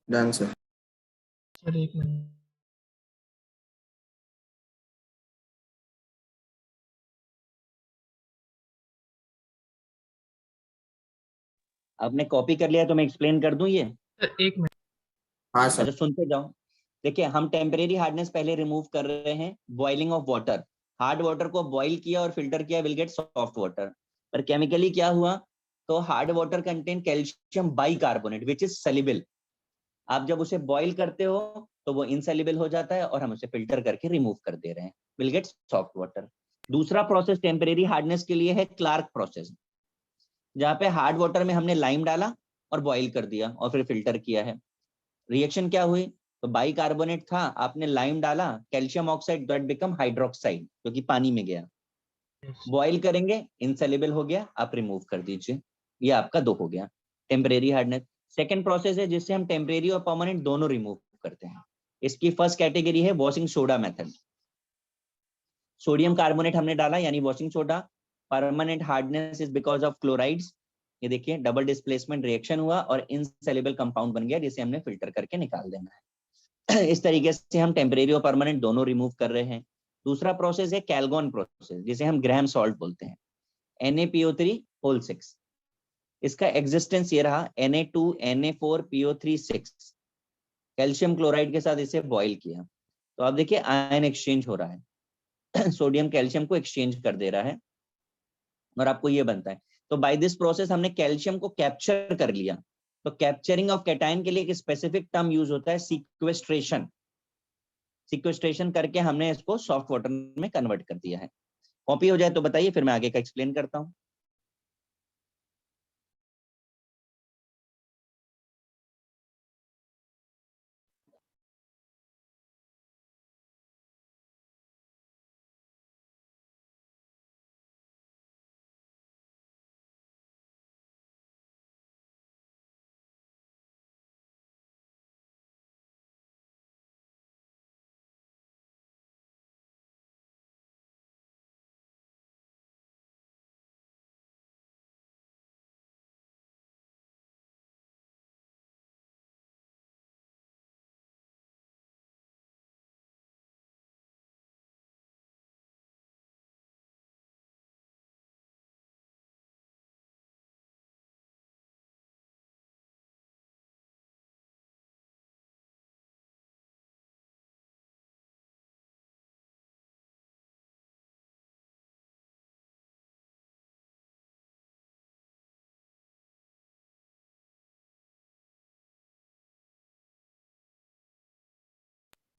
Done sir. Sir एक मिनट। आपने कॉपी कर लिया तो मैं एक्सप्लेन कर दूं ये? सर एक मिनट। हाँ सर। अच्छा सुनते जाओ। देखिए हम टेम्परेरी हार्डनेस पहले रिमूव कर रहे हैं, boiling of water. Hard water को बॉइल किया और फिल्टर किया, विल गेट सॉफ्ट वाटर। पर केमिकली क्या हुआ, तो hard water contain calcium bicarbonate which is soluble. आप जब उसे बॉइल करते हो तो वो इनसॉल्युबल हो जाता है और हम उसे फिल्टर करके रिमूव कर दे रहे हैं, विल गेट सॉफ्ट वाटर। दूसरा प्रोसेस टेम्परेरी हार्डनेस के लिए है क्लार्क प्रोसेस, जहाँ पे हार्ड वाटर में हमने लाइम डाला और बॉइल कर दिया और फिर फिल्टर किया है। रिएक्शन क्या हुई, तो बाइकार्बोनेट था, आपने लाइम डाला, calcium oxide that become hydroxide जो कि पानी में गया, बॉइल करेंगे इनसॉल्युबल हो गया, आप रिमूव कर दीजिए। ये आपका 2 हो गया टेम्परेरी हार्डनेस। सेकंड प्रोसेस है जिससे हम टेम्परेरी और परमानेंट दोनों रिमूव करते हैं। इसकी फर्स्ट कैटेगरी है washing soda method. Sodium carbonate हमने डाला यानी washing soda, permanent hardness is because of chlorides. ये देखिए डबल डिस्प्लेसमेंट रिएक्शन हुआ और इनसॉल्युबल कंपाउंड बन गया जिसे हमने फिल्टर करके निकाल देना है। इस तरीके से हम टेम्परेरी और परमानेंट दोनों रिमूव कर रहे हैं। दूसरा प्रोसेस है कैल्गोन प्रोसेस, जिसे हम ग्राहम सॉल्ट बोलते हैं, Na2PO3(6). इसका एग्जिस्टेंस ये रहा, Na2Na4PO3(6). कैल्शियम क्लोराइड के साथ इसे बॉइल किया तो आप देखिए आयन एक्सचेंज हो रहा है। सोडियम कैल्शियम को एक्सचेंज कर दे रहा है और आपको ये बनता है। तो बाय दिस प्रोसेस हमने कैल्शियम को कैप्चर कर लिया। तो कैप्चरिंग ऑफ कैटायन के लिए एक स्पेसिफिक टर्म यूज होता है, सीक्वेस्ट्रेशन। सीक्वेस्ट्रेशन करके हमने इसको सॉफ्ट वाटर में कन्वर्ट कर दिया है। कॉपी हो जाए तो बताइए, फिर मैं आगे का एक्सप्लेन करता हूँ।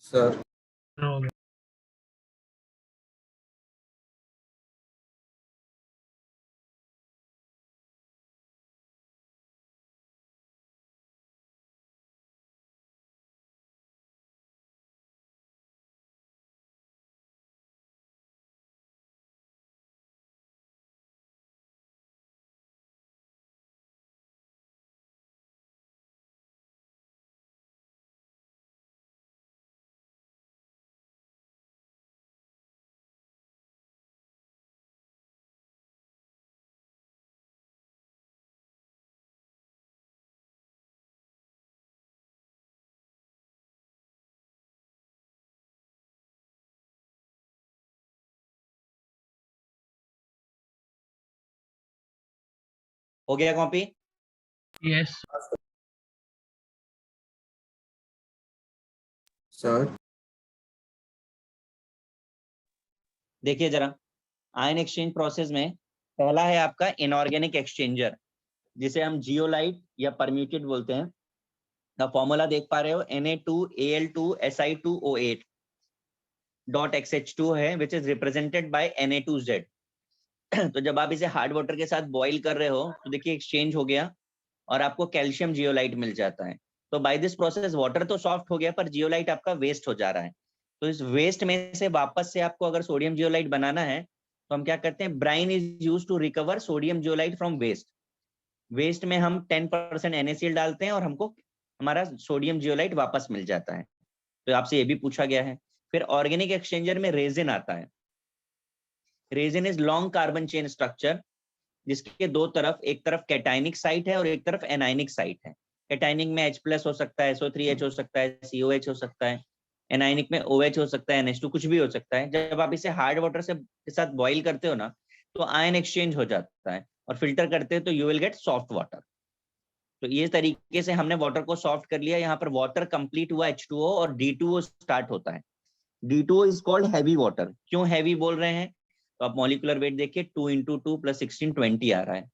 सर हो गया। हो गया कॉपी? Yes sir. देखिए जरा, आयन एक्सचेंज प्रोसेस में पहला है आपका इनऑर्गेनिक एक्सचेंजर, जिसे हम जियोलाइट या परम्यूटेट बोलते हैं। द फॉर्मूला देख पा रहे हो, Na2Al2Si2O8 .XH2 है which is represented by Na2Z। तो जब आप इसे हार्ड वाटर के साथ बॉइल कर रहे हो तो देखिए एक्सचेंज हो गया और आपको कैल्शियम जियोलाइट मिल जाता है। तो बाय दिस प्रोसेस वाटर तो सॉफ्ट हो गया पर जियोलाइट आपका वेस्ट हो जा रहा है। तो इस वेस्ट में से वापस से आपको अगर सोडियम जियोलाइट बनाना है तो हम क्या करते हैं, brine is use to recover sodium zeolite from waste. Waste में हम 10% NaCl डालते हैं और हमको हमारा सोडियम जियोलाइट वापस मिल जाता है। तो आपसे ये भी पूछा गया है। फिर ऑर्गेनिक एक्सचेंजर में रेजिन आता है। Resin is long carbon chain structure जिसके 2 तरफ, एक तरफ कैटायनिक साइट है और एक तरफ एनायनिक साइट है। कैटाइनिक में H+ हो सकता है, SO3H हो सकता है, COH हो सकता है, एनाइनिक में OH हो सकता है, NH2 कुछ भी हो सकता है। जब आप इसे हार्ड वाटर से के साथ बॉईल करते हो ना, तो आयन एक्सचेंज हो जाता है, और फिल्टर करते हो तो you will get soft water. तो ये तरीके से हमने वाटर को सॉफ्ट कर लिया। यहाँ पर वाटर कंप्लीट हुआ H2O और D2O स्टार्ट होता है। D2O is called heavy water. क्यों हैवी बोल रहे हैं? तो आप मॉलिक्यूलर वेट देखिए, 2 × 2 + 16 20 आ रहा है।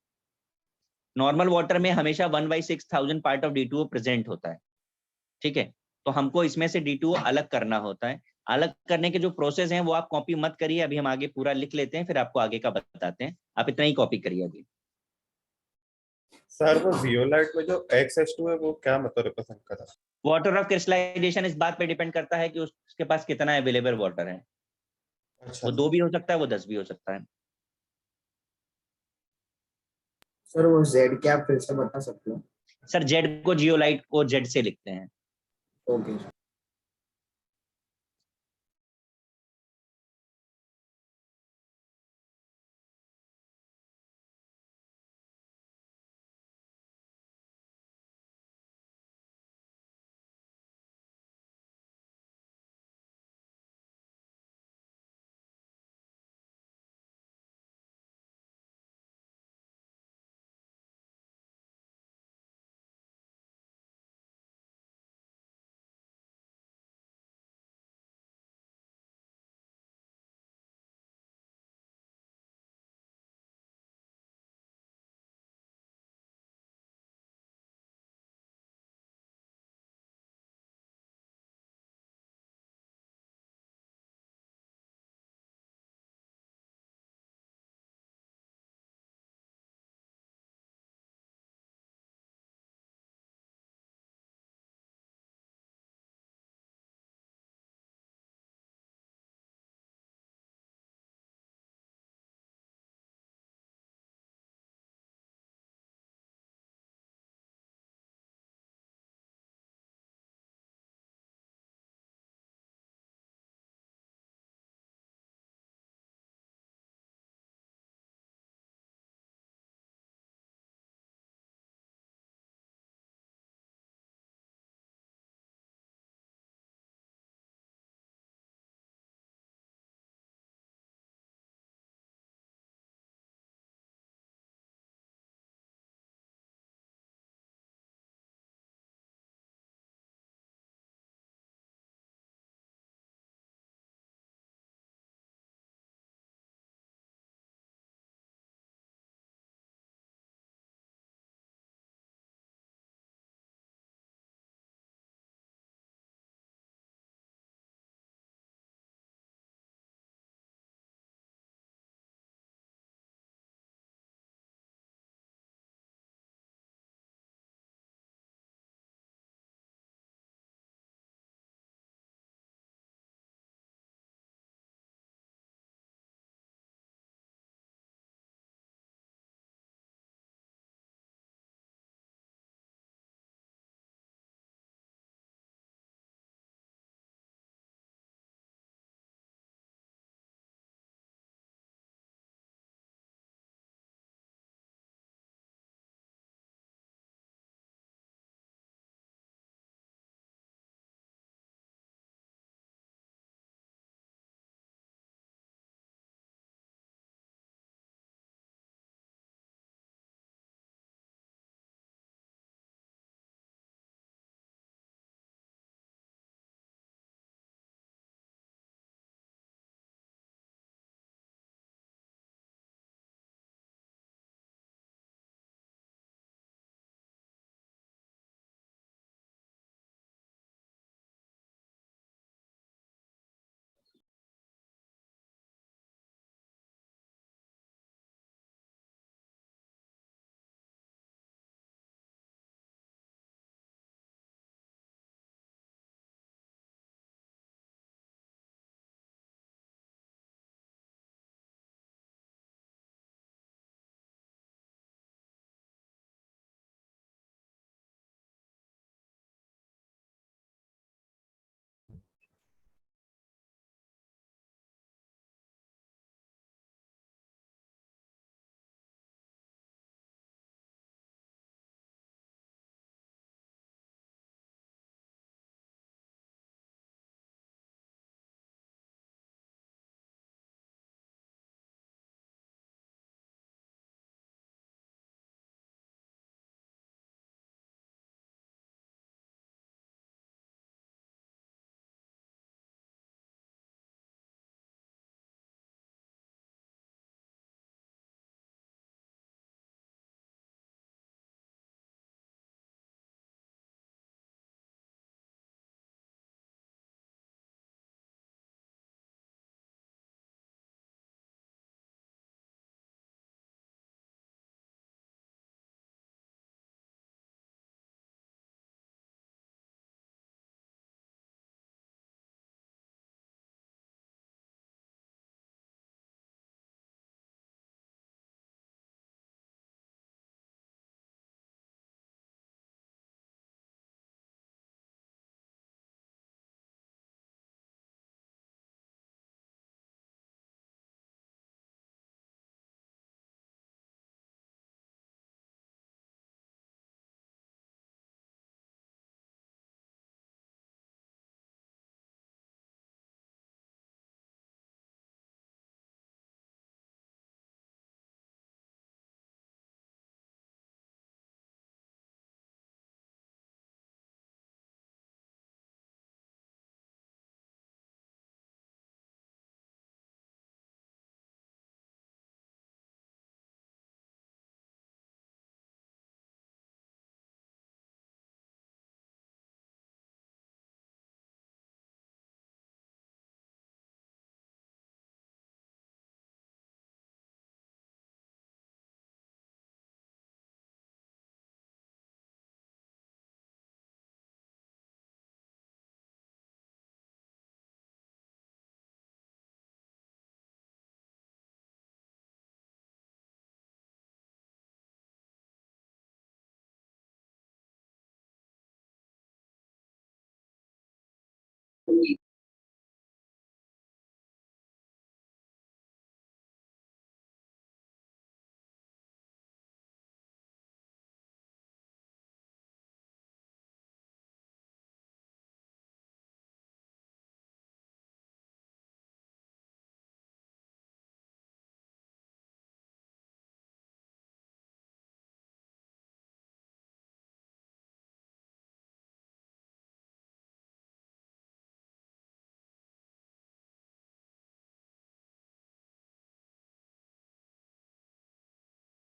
नॉर्मल वाटर में हमेशा 1/6000 पार्ट ऑफ D2O प्रेजेंट होता है, ठीक है। तो हमको इसमें से D2O अलग करना होता है। अलग करने के जो प्रोसेस हैं वो आप कॉपी मत करिए, अभी हम आगे पूरा लिख लेते हैं, फिर आपको आगे का बताते हैं। आप इतना ही कॉपी करिए अभी। सर वो जियोलाइट में जो XH2 है वो क्या मतलब रिप्रेजेंट कर रहा है? वाटर ऑफ क्रिस्टलाइजेशन इस बात पे डिपेंड करता है कि उसके पास कितना अवेलेबल वाटर है। अच्छा वो 2 भी हो सकता है, वो 10 भी हो सकता है। सर वो जेड क्या आप फिर से बता सकते हो? सर जेड को, जियोलाइट को जेड से लिखते हैं। ओके।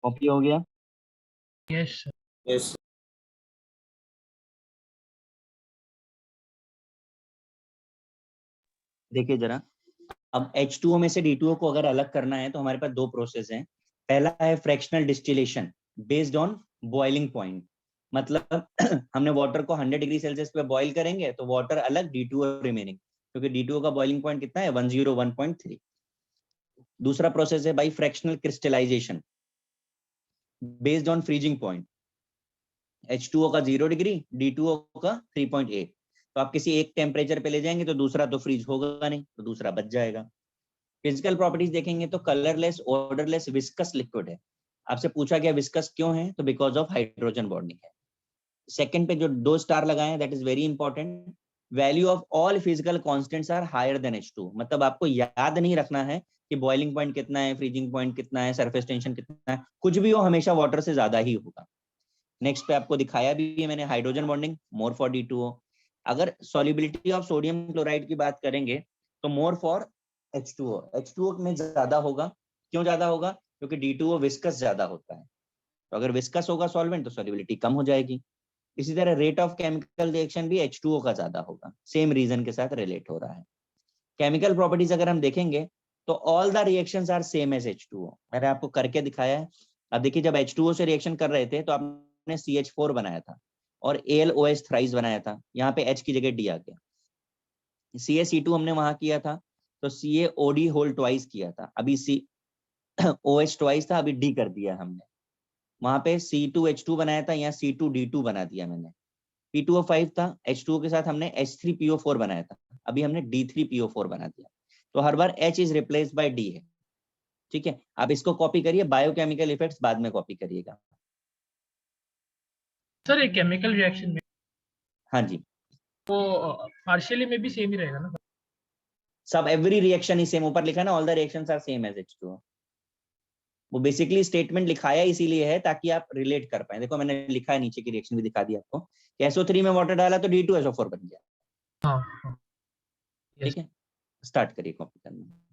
कॉपी हो गया? यस यस देखिए जरा, अब H2O में से D2O को अगर अलग करना है तो हमारे पास दो प्रोसेस हैं। पहला है fractional distillation based on boiling point, मतलब हमने वाटर को 100 डिग्री सेल्सियस पे बॉईल करेंगे तो वाटर अलग, D2O रिमेनिंग, क्योंकि D2O का बॉइलिंग पॉइंट कितना है 101.3। दूसरा प्रोसेस है by fractional crystallisation based on freezing point, H2O का 0 डिग्री, D2O का 3.8। तो आप किसी एक टेम्परेचर पे ले जाएंगे तो दूसरा तो फ्रीज होगा नहीं, तो दूसरा बच जाएगा। फिजिकल प्रॉपर्टीज देखेंगे तो कलरलेस, ऑर्डरलेस, विस्कस लिक्विड है। आपसे पूछा गया विस्कस क्यों है, तो बिकॉज ऑफ हाइड्रोजन बॉन्डिंग है। सेकंड पे जो 2 स्टार लगाए हैं, that is very important. Value of all physical constants are higher than H2। मतलब आपको याद नहीं रखना है कि बॉइलिंग पॉइंट कितना है, फ्रीजिंग पॉइंट कितना है, सरफेस टेंशन कितना है, कुछ भी हो हमेशा वाटर से ज्यादा ही होगा। नेक्स्ट पे आपको दिखाया भी है मैंने, hydrogen bonding more for D2O। अगर सॉल्युबिलिटी ऑफ सोडियम क्लोराइड की बात करेंगे तो मोर फॉर H2O, H2O में ज्यादा होगा। क्यों ज्यादा होगा? क्योंकि D2O विस्कस ज्यादा होता है, तो अगर विस्कस होगा सॉल्वेंट तो सॉल्युबिलिटी कम हो जाएगी। इसी तरह रेट ऑफ केमिकल रिएक्शन भी H2O का ज्यादा होगा, सेम रीजन के साथ रिलेट हो रहा है। केमिकल प्रॉपर्टीज अगर हम देखेंगे तो all the reactions are same as H2O, मैंने आपको करके दिखाया है। अब देखिए, जब H2O से रिएक्शन कर रहे थे तो आपने CH4 बनाया था और AlOH थ्राइस बनाया था, यहाँ पे H की जगह D आ गया। CaC2 हमने वहां किया था तो CaOD होल ट्वाइस किया था, अभी OH ट्वाइस था, अभी D कर दिया हमने। वहां पे C2H2 बनाया था, यहाँ C2D2 बना दिया मैंने। P2O5 था, H2O के साथ हमने H3PO4 बनाया था, अभी हमने D3PO4 बना दिया। तो हर बार H is replaced by D है। ठीक है, आप इसको कॉपी करिए, बायोकेमिकल इफेक्ट्स बाद में कॉपी करिएगा। सर, एक केमिकल रिएक्शन में हाँ जी, वो पार्शियली में भी सेम ही रहेगा ना? सब एवरी रिएक्शन ही सेम, ऊपर लिखा है ना, all the reactions are same as H2O। वो बेसिकली स्टेटमेंट लिखाया इसीलिए है ताकि आप रिलेट कर पाए। देखो मैंने लिखा है, नीचे की रिएक्शन भी दिखा दी आपको कि SO3 में वाटर डाला तो D2SO4 बन गया। हाँ हाँ यस। ठीक है, स्टार्ट करिए कॉपी करना।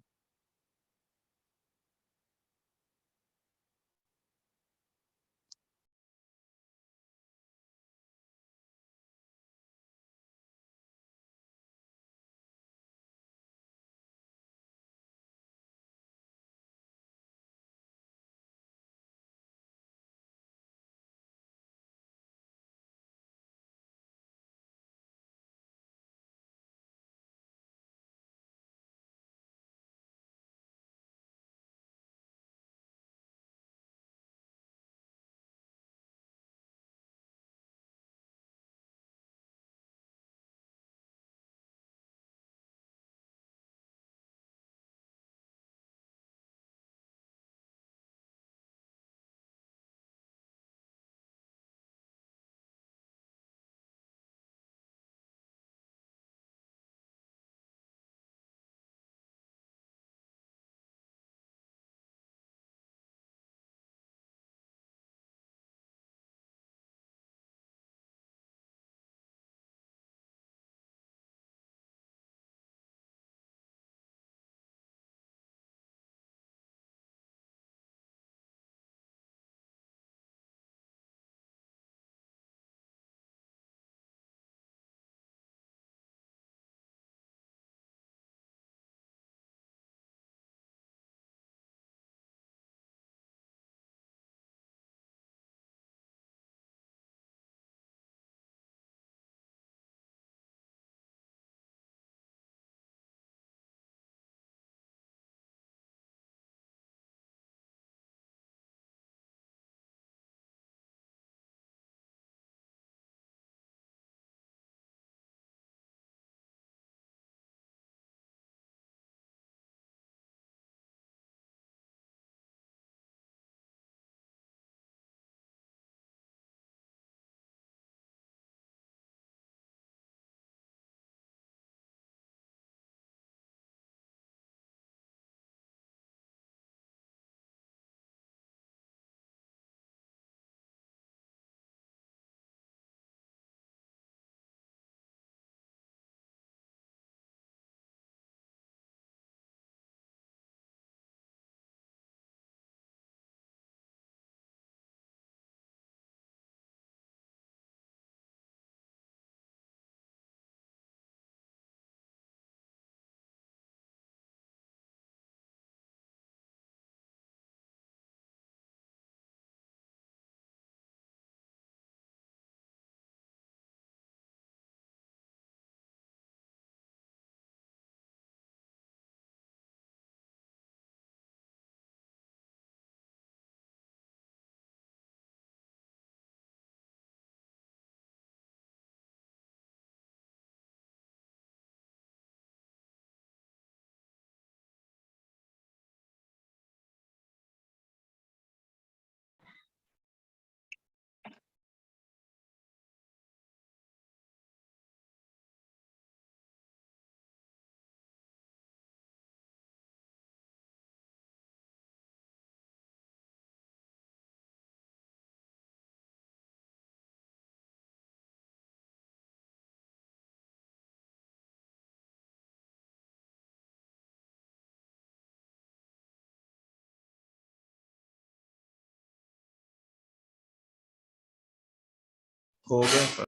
हो गया सर।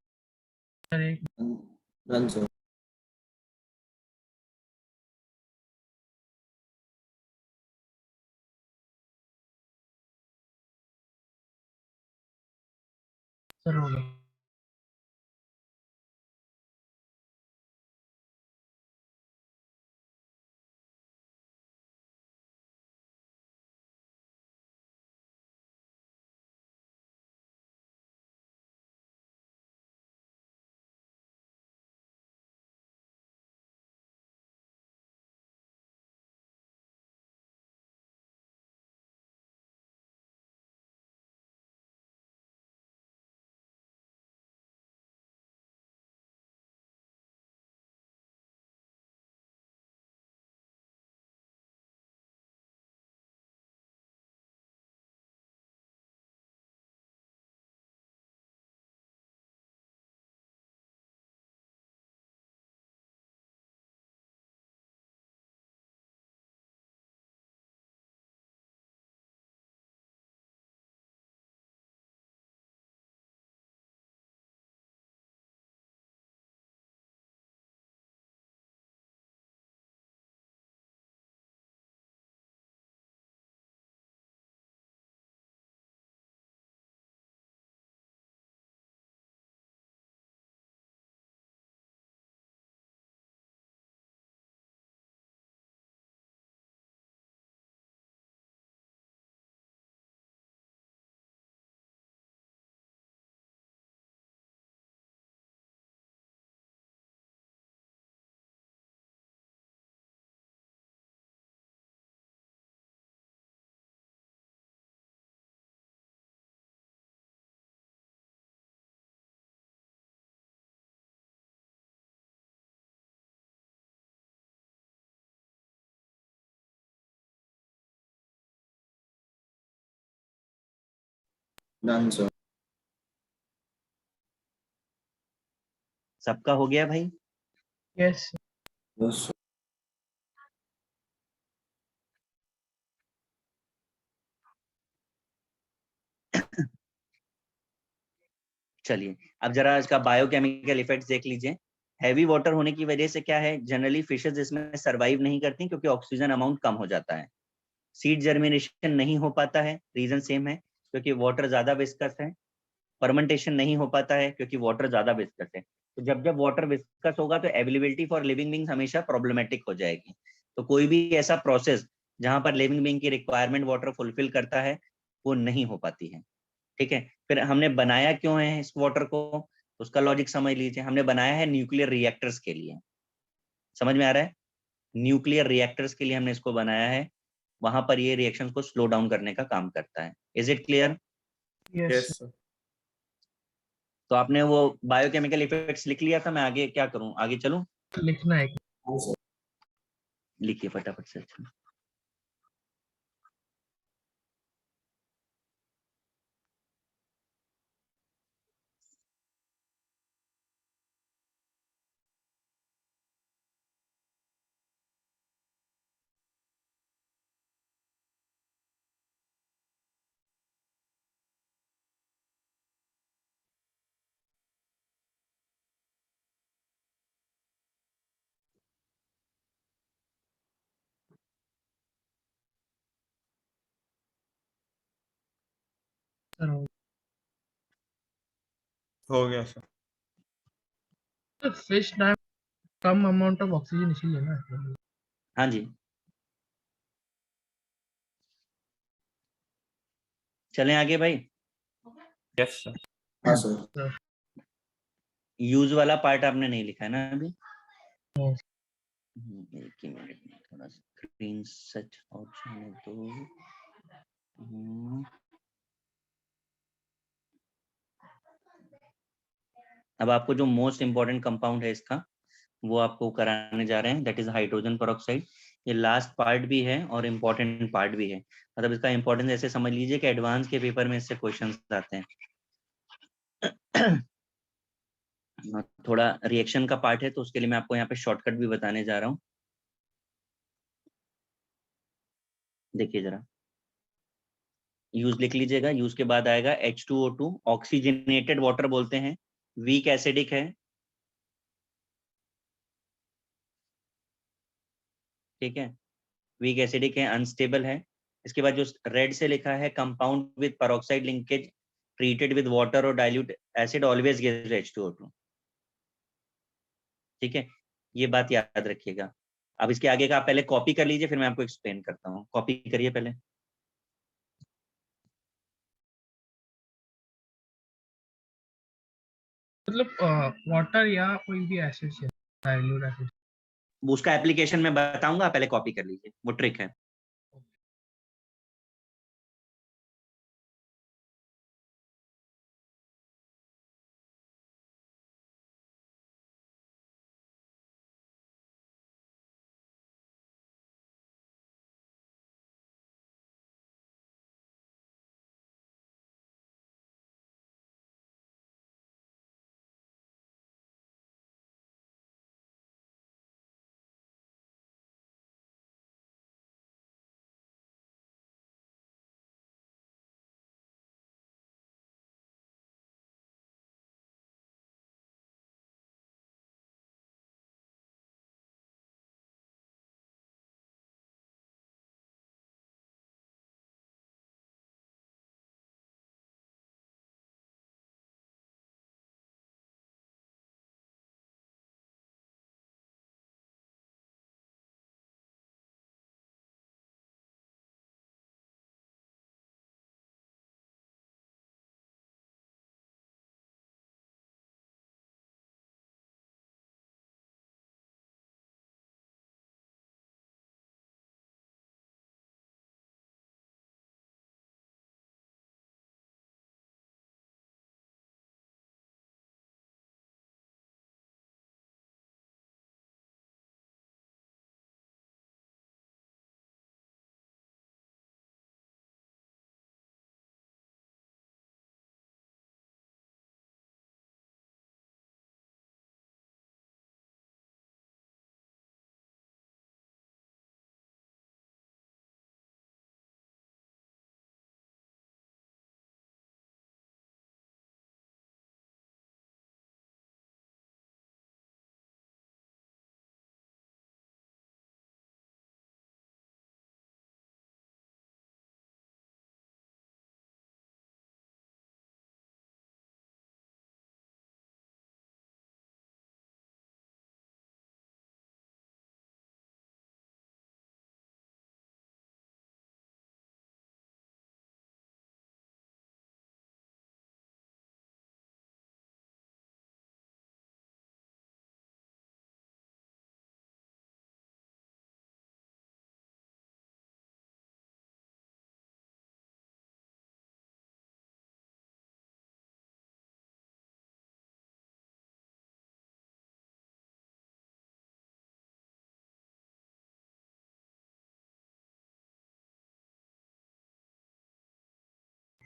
सर एक डन सर। सर हो गया। Done sir. सबका हो गया भाई? Yes yes sir. चलिए अब जरा इसका बायोकेमिकल इफेक्ट्स देख लीजिए। हैवी वाटर होने की वजह से क्या है, जनरली फिशेस इसमें सरवाइव नहीं करती क्योंकि ऑक्सीजन अमाउंट कम हो जाता है। सीड जर्मिनेशन नहीं हो पाता है, रीजन सेम है क्योंकि वाटर ज्यादा विस्कस है। फर्मेंटेशन नहीं हो पाता है क्योंकि वाटर ज्यादा विस्कस है। तो जब जब वाटर विस्कस होगा तो अवेलेबिलिटी फॉर लिविंग बींग्स हमेशा प्रॉब्लमेटिक हो जाएगी। तो कोई भी ऐसा प्रोसेस जहां पर लिविंग बींग की रिक्वायरमेंट वाटर फुलफिल करता है वो नहीं हो पाती है। ठीक है, फिर हमने बनाया क्यों है इस वाटर को, उसका लॉजिक समझ लीजिए। हमने बनाया है न्यूक्लियर रिएक्टर्स के लिए। समझ में आ रहा है? न्यूक्लियर रिएक्टर्स के लिए हमने इसको बनाया है, वहां पर ये रिएक्शंस को स्लो डाउन करने का काम करता है। Is it clear? Yes yes sir. तो आपने वो बायोकेमिकल इफेक्ट्स लिख लिया था, मैं आगे क्या करूं, आगे चलूं? लिखना है। हाँ सर। लिखिए फटाफट से। अच्छा सर हो गया सर। तो फिश ना कम अमाउंट ऑफ ऑक्सीजन इसीलिए ना। हाँ जी, चलें आगे भाई। Yes sir. हाँ सर। सर यूज वाला पार्ट आपने नहीं लिखा है ना अभी? Yes. एक ही मिनट में थोड़ा स्क्रीन सच ऑप्शन है तो अब आपको जो मोस्ट इम्पोर्टेंट कंपाउंड है इसका वो आपको कराने जा रहे हैं, दैट इज हाइड्रोजन पेरोक्साइड। ये लास्ट पार्ट भी है और इम्पोर्टेंट पार्ट भी है। मतलब इसका इम्पोर्टेंस ऐसे समझ लीजिए कि एडवांस के पेपर में इससे क्वेश्चंस आते हैं। थोड़ा रिएक्शन का पार्ट है तो उसके लिए मैं आपको यहाँ पे शॉर्टकट भी बताने जा रहा हूँ। देखिए जरा, यूज लिख लीजिएगा। यूज के बाद आएगा H2O2, ऑक्सीजनेटेड वाटर बोलते हैं वीक एसिडिक है, ठीक है, वीक एसिडिक है, अनस्टेबल है। इसके बाद जो रेड से लिखा है compound with peroxide linkage treated with water और dilute acid always gives H2O2, ठीक है, ये बात याद रखिएगा। अब इसके आगे का आप पहले कॉपी कर लीजिए, फिर मैं आपको एक्सप्लेन करता हूँ। कॉपी करिए पहले। मतलब वाटर या कोई भी एसिड से डाइल्यूट एसिड। उसका एप्लीकेशन मैं बताऊंगा, पहले कॉपी कर लीजिए, वो ट्रिक है।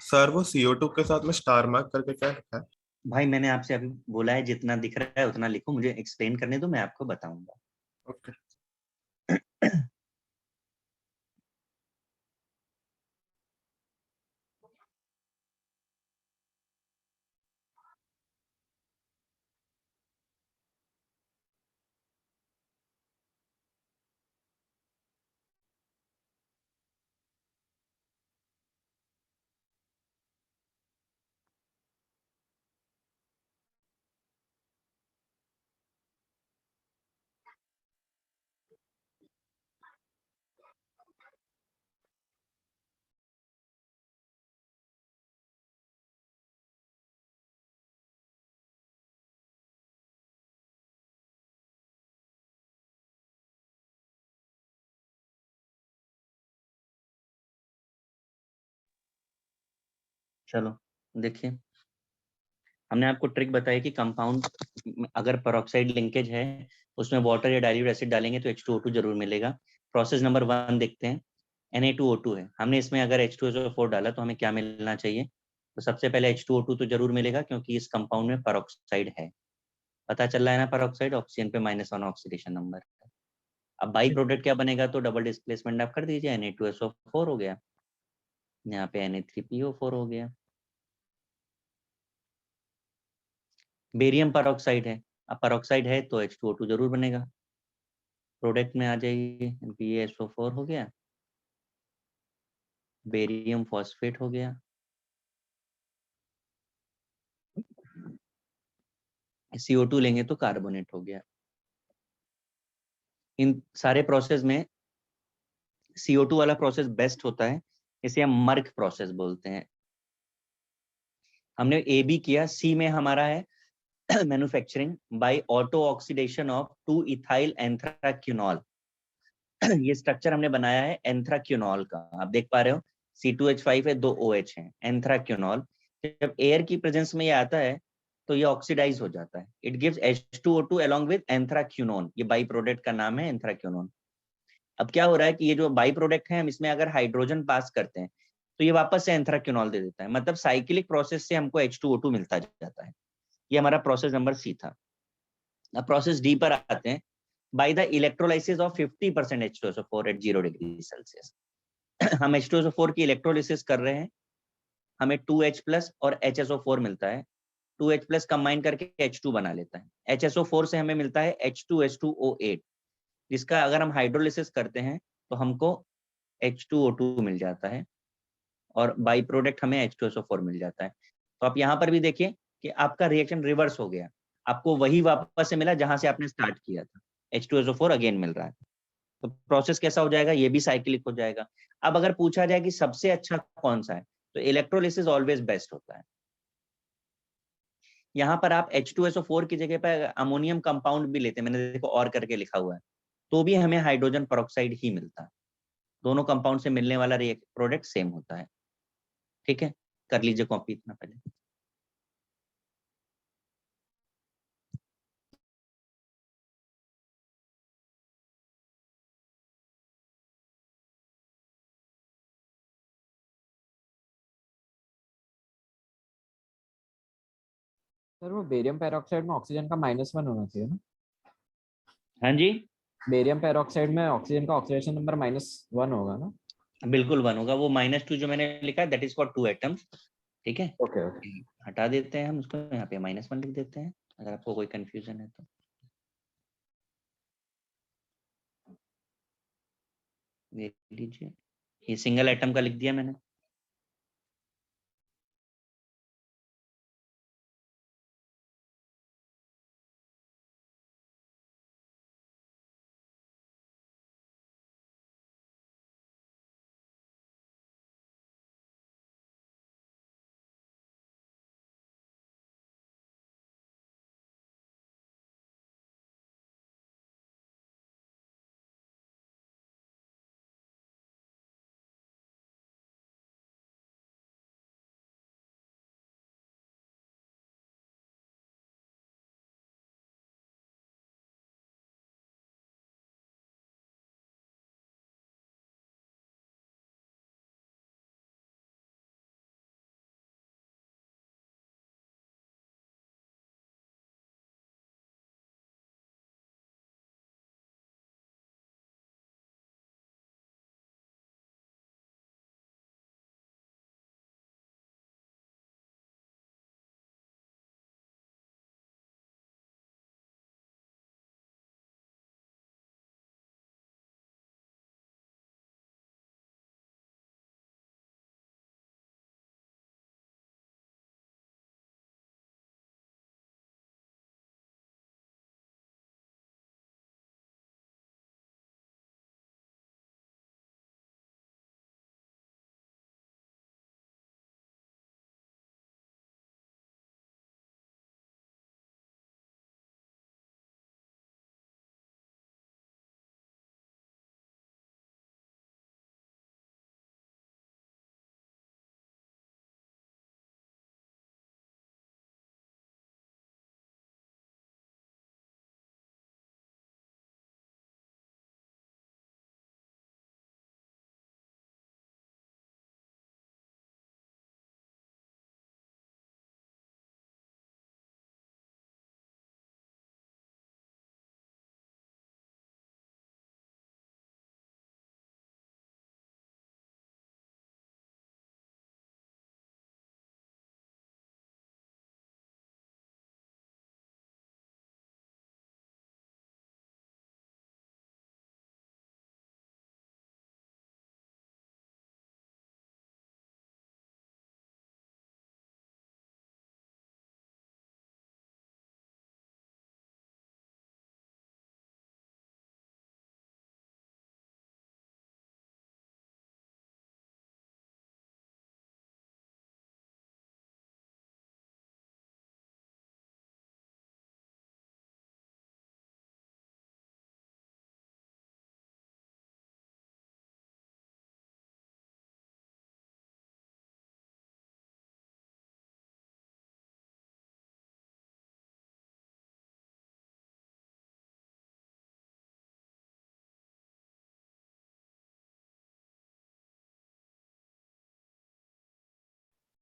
सर वो CO2 के साथ में स्टार मार्क करके क्या लिखा है? भाई मैंने आपसे अभी बोला है जितना दिख रहा है उतना लिखो, मुझे एक्सप्लेन करने दो, मैं आपको बताऊंगा। ओके। चलो देखिए, हमने आपको ट्रिक बताई कि कंपाउंड अगर पेरोक्साइड लिंकेज है उसमें वाटर या डाइल्यूट एसिड डालेंगे तो H2O2 जरूर मिलेगा। प्रोसेस नंबर 1 देखते हैं, Na2O2 है, हमने इसमें अगर H2SO4 डाला तो हमें क्या मिलना चाहिए? तो सबसे पहले H2O2 तो जरूर मिलेगा क्योंकि इस कंपाउंड में पेरोक्साइड है। पता चल रहा है ना, पेरोक्साइड ऑक्सीजन पे -1 ऑक्सीडेशन नंबर है। अब बाई प्रोडक्ट क्या बनेगा? तो डबल डिस्प्लेसमेंट आप कर दीजिए, Na2SO4 हो गया, यहाँ पे Na3PO4 हो गया। बेरियम परऑक्साइड है, अब परऑक्साइड है तो H2O2 जरूर बनेगा। प्रोडक्ट में आ जाइए, BaSO4 हो गया, बेरियम फॉस्फेट हो गया, CO2 लेंगे तो कार्बोनेट हो गया। इन सारे प्रोसेस में CO2 वाला प्रोसेस बेस्ट होता है, इसे हम मर्क प्रोसेस बोलते हैं। हमने ए बी किया, सी में हमारा है manufacturing by auto oxidation of 2 ethyl anthraquinol. ये स्ट्रक्चर हमने बनाया है एंथ्राक्विनॉल का, आप देख पा रहे हो C2H5 है, 2 OH है, एंथ्राक्विनॉल। जब एयर की प्रेजेंस में ये आता है तो ये ऑक्सीडाइज हो जाता है, it gives H2O2 along with anthraquinone, ये बाई प्रोडक्ट का नाम है एंथ्राक्विनोन। अब क्या हो रहा है कि ये जो बाई प्रोडक्ट है, हम इसमें अगर हाइड्रोजन पास करते हैं तो ये वापस से एंथ्राक्विनोल दे देता है, मतलब साइक्लिक प्रोसेस से हमको H2O2 मिलता जाता है। ये हमारा प्रोसेस नंबर सी था। अब प्रोसेस डी पर आते हैं, by the electrolysis of 50% H2SO4 at 0 degree Celsius. हम H2SO4 की इलेक्ट्रोलिसिस कर रहे हैं, हमें 2H+ और HSO4 मिलता है, 2H+ कंबाइन करके H2 बना लेता है। HSO4 से हमें मिलता है H2H2O8, जिसका अगर हम हाइड्रोलिसिस करते हैं तो हमको H2O2 मिल जाता है और बाई प्रोडक्ट हमें H2SO4 मिल जाता है। तो आप यहाँ पर भी देखिए कि आपका रिएक्शन रिवर्स हो गया, आपको वही वापस से मिला जहां से आपने स्टार्ट किया था, H2SO4 अगेन मिल रहा है। तो प्रोसेस कैसा हो जाएगा, ये भी साइक्लिक हो जाएगा। अब अगर पूछा जाए कि सबसे अच्छा कौन सा है, तो इलेक्ट्रोलिसिस ऑलवेज बेस्ट होता है। यहाँ पर आप H2SO4 की जगह पर अमोनियम कंपाउंड भी लेते हैं, मैंने देखो और करके लिखा हुआ है, तो भी हमें हाइड्रोजन पेरोक्साइड ही मिलता है। दोनों कंपाउंड से मिलने वाला प्रोडक्ट सेम होता है। ठीक है, कर लीजिए कॉपी इतना पहले। सर वो बेरियम पेरोक्साइड में ऑक्सीजन का -1 होना चाहिए ना? हाँ जी, बेरियम पेरोक्साइड में ऑक्सीजन का ऑक्सीडेशन नंबर -1 होगा ना? बिल्कुल 1 होगा। वो -2 जो मैंने लिखा है दैट इज फॉर 2 एटम्स। ठीक है, ओके ओके। हटा देते हैं हम उसको, यहाँ पे -1 लिख देते हैं अगर आपको कोई कंफ्यूजन है तो। देख लीजिए, ये सिंगल एटम का लिख दिया मैंने।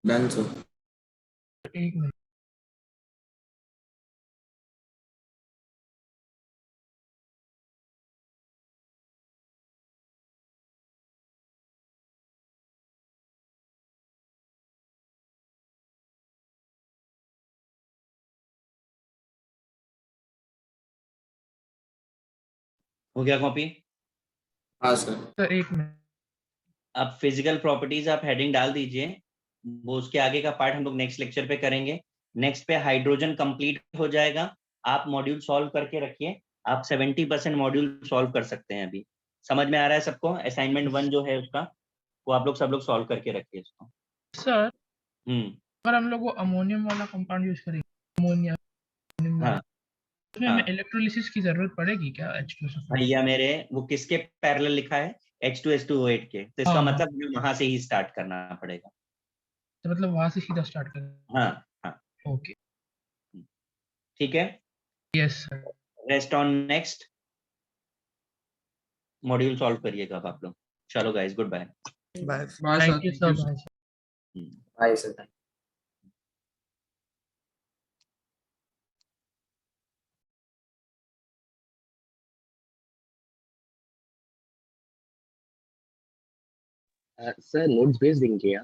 Done sir. एक मिनट। हो गया कॉपी? हाँ सर। सर एक मिनट। अब फिजिकल प्रॉपर्टीज आप हेडिंग डाल दीजिए, वो उसके आगे का पार्ट हम लोग नेक्स्ट लेक्चर पे करेंगे। नेक्स्ट पे हाइड्रोजन कंप्लीट हो जाएगा। आप मॉड्यूल सॉल्व करके रखिए। आप 70% मॉड्यूल सॉल्व कर सकते हैं अभी। समझ में आ रहा है सबको? असाइनमेंट 1 जो है उसका, वो आप लोग सब लोग सॉल्व करके रखिए इसको। सर हम्म। अगर हम लोग वो अमोनियम वाला कंपाउंड यूज करेंगे, अमोनिया वाला, हाँ उसमें हाँ हमें इलेक्ट्रोलिसिस की जरूरत पड़ेगी क्या H2SO4? भैया मेरे, वो किसके पैरेलल लिखा है? H2S2O8 के। तो इसका हाँ हाँ, मतलब हमें वहां से ही स्टार्ट करना पड़ेगा। तो मतलब वहां से सीधा स्टार्ट करें। हाँ हाँ ओके, ठीक है। Yes sir. Rest on next module solve करिएगा अब आप लोग। चलो guys, good bye. Bye thank you sir. Bye. Bye sir. Sir notes भेज देंगे आप?